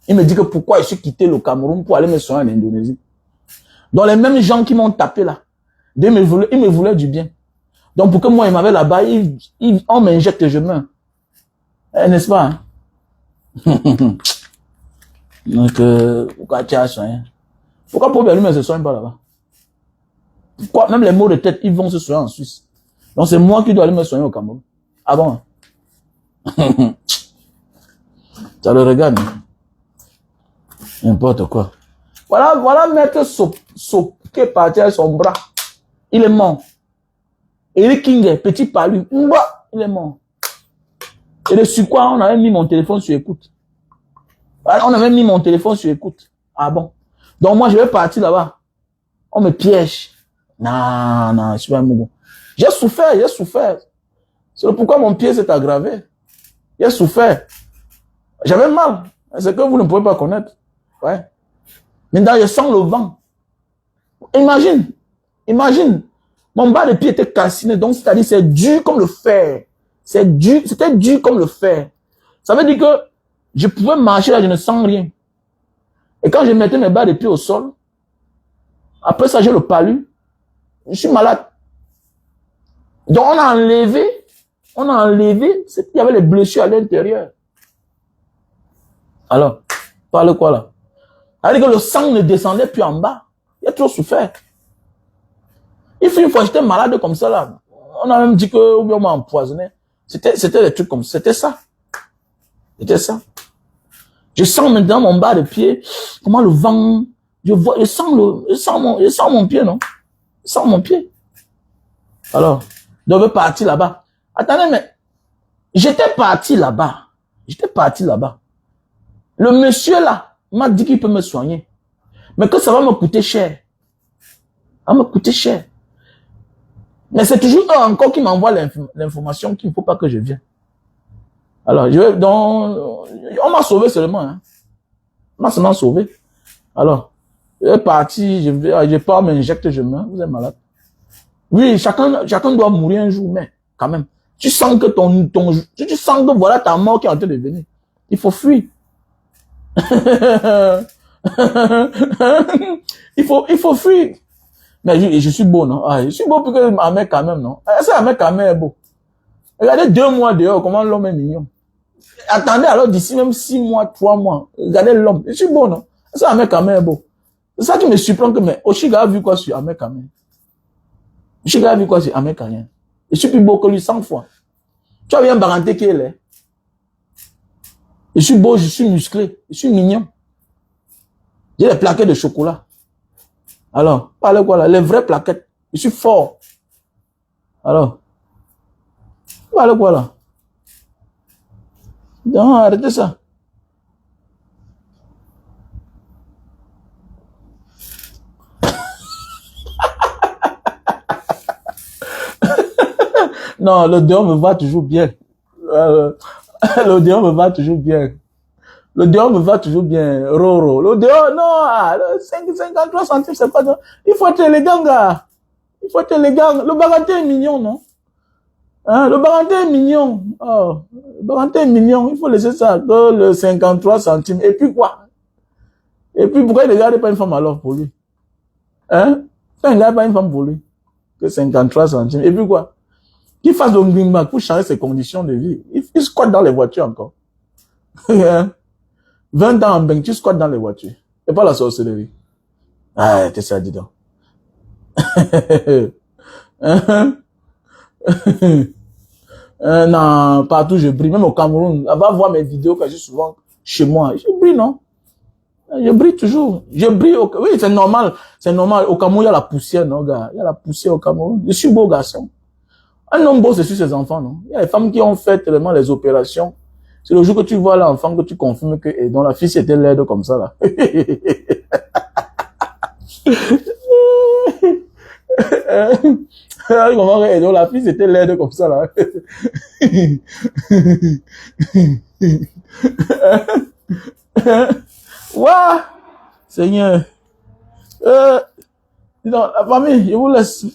Il me dit que pourquoi je suis quitté le Cameroun pour aller me soigner en Indonésie. Donc les mêmes gens qui m'ont tapé là, ils me voulaient du bien. Donc pour que moi, il m'avait là-bas, on m'injecte et je meurs. N'est-ce pas? Donc, pourquoi tu as soigné? Pourquoi Paul Berlume ne se soigne pas là-bas? Pourquoi même les maux de tête, ils vont se soigner en Suisse? Donc c'est moi qui dois aller me soigner au Cameroun. Ah bon? Ça le regarde. N'importe quoi. Voilà maître Sop qui est parti avec son bras. Il est mort. Eric King, petit palu. Il est mort. Et le sur quoi on avait mis mon téléphone sur écoute. On avait mis mon téléphone sur écoute. Ah bon? Donc moi je vais partir là-bas. On me piège. Non, je suis pas un mougon. J'ai souffert. C'est pourquoi mon pied s'est aggravé. J'ai souffert. J'avais mal. C'est que vous ne pouvez pas connaître. Ouais. Maintenant, je sens le vent. Imagine. Mon bas de pied était calciné. Donc, c'est-à-dire, c'est dur comme le fer. C'était dur comme le fer. Ça veut dire que je pouvais marcher là, je ne sens rien. Et quand je mettais mes bas de pied au sol, après ça, j'ai le palu. Je suis malade. Donc, on a enlevé. Il y avait les blessures à l'intérieur. Alors, parle quoi là? C'est-à-dire que le sang ne descendait plus en bas. Il a trop souffert. Il fut une fois, j'étais malade comme ça là. On a même dit que on m'a empoisonné. C'était des trucs comme ça. C'était ça. Je sens maintenant mon bas de pied. Comment le vent. Je sens mon pied, non? Je sens mon pied. Alors, je devais partir là-bas. Attendez, mais j'étais parti là-bas. Le monsieur là m'a dit qu'il peut me soigner. Mais que ça va me coûter cher. Ça va me coûter cher. Mais c'est toujours eux encore qui m'envoie l'information qu'il ne faut pas que je vienne. Alors, on m'a sauvé seulement. Hein. On m'a seulement sauvé. Alors, je vais partir, je pars, m'injecte, je meurs. Vous êtes malade. Oui, chacun doit mourir un jour, mais quand même. Tu sens que tu sens que voilà ta mort qui est en train de venir. Il faut fuir. il faut fuir. Mais je suis beau, non? Ah, je suis beau plus que ma mère quand même, non? Est-ce que la mère quand même est beau? Regardez 2 mois dehors, comment l'homme est mignon. Attendez alors d'ici même 6 mois, 3 mois. Regardez l'homme. Je suis beau, non? Est-ce que la mère quand même est beau? C'est ça qui me surprend que, mais Oshiga a vu quoi sur Ahmed Kamel? Oshiga a vu quoi sur Ahmed Kamel? Je suis plus beau que lui 100 fois. Tu as bien baranté qui est là. Je suis beau, je suis musclé, je suis mignon. J'ai des plaquettes de chocolat. Alors, parlez quoi là? Les vraies plaquettes. Je suis fort. Alors, parlez quoi là? Non, arrêtez ça. Non, le dehors me va toujours bien. Le dehors me va toujours bien. Le dehors me va toujours bien. Roro. Le dehors, non, 53 centimes, c'est pas... Il faut être élégant, gars. Il faut être élégant. Le baranté est mignon, non? Hein, le baranté est mignon. Oh, le baranté est mignon. Il faut laisser ça. Le 53 centimes. Et puis quoi? Et puis pourquoi il ne regarde pas une femme alors pour lui? Hein? Pourquoi il ne regarde pas une femme pour lui? Que 53 centimes. Et puis quoi? Qu'il fasse le greenback pour changer ses conditions de vie. Il squatte dans les voitures encore. 20 ans en bain, tu squattes dans les voitures. Et pas la sorcellerie. Ah, t'es ça, dis donc. Non, partout je brille. Même au Cameroun, va voir mes vidéos que j'ai souvent chez moi. Je brille, non? Je brille toujours. Je brille. Oui, c'est normal. C'est normal. Au Cameroun, il y a la poussière, non, gars? Il y a la poussière au Cameroun. Je suis beau garçon. Un homme beau, c'est sur ses enfants, non? Il y a les femmes qui ont fait tellement les opérations. C'est le jour que tu vois l'enfant que tu confirmes que, et dont la fille c'était laide comme ça, là. Et donc la fille c'était laide comme ça, là. Ouah! Seigneur. Dis donc, la famille, je vous laisse.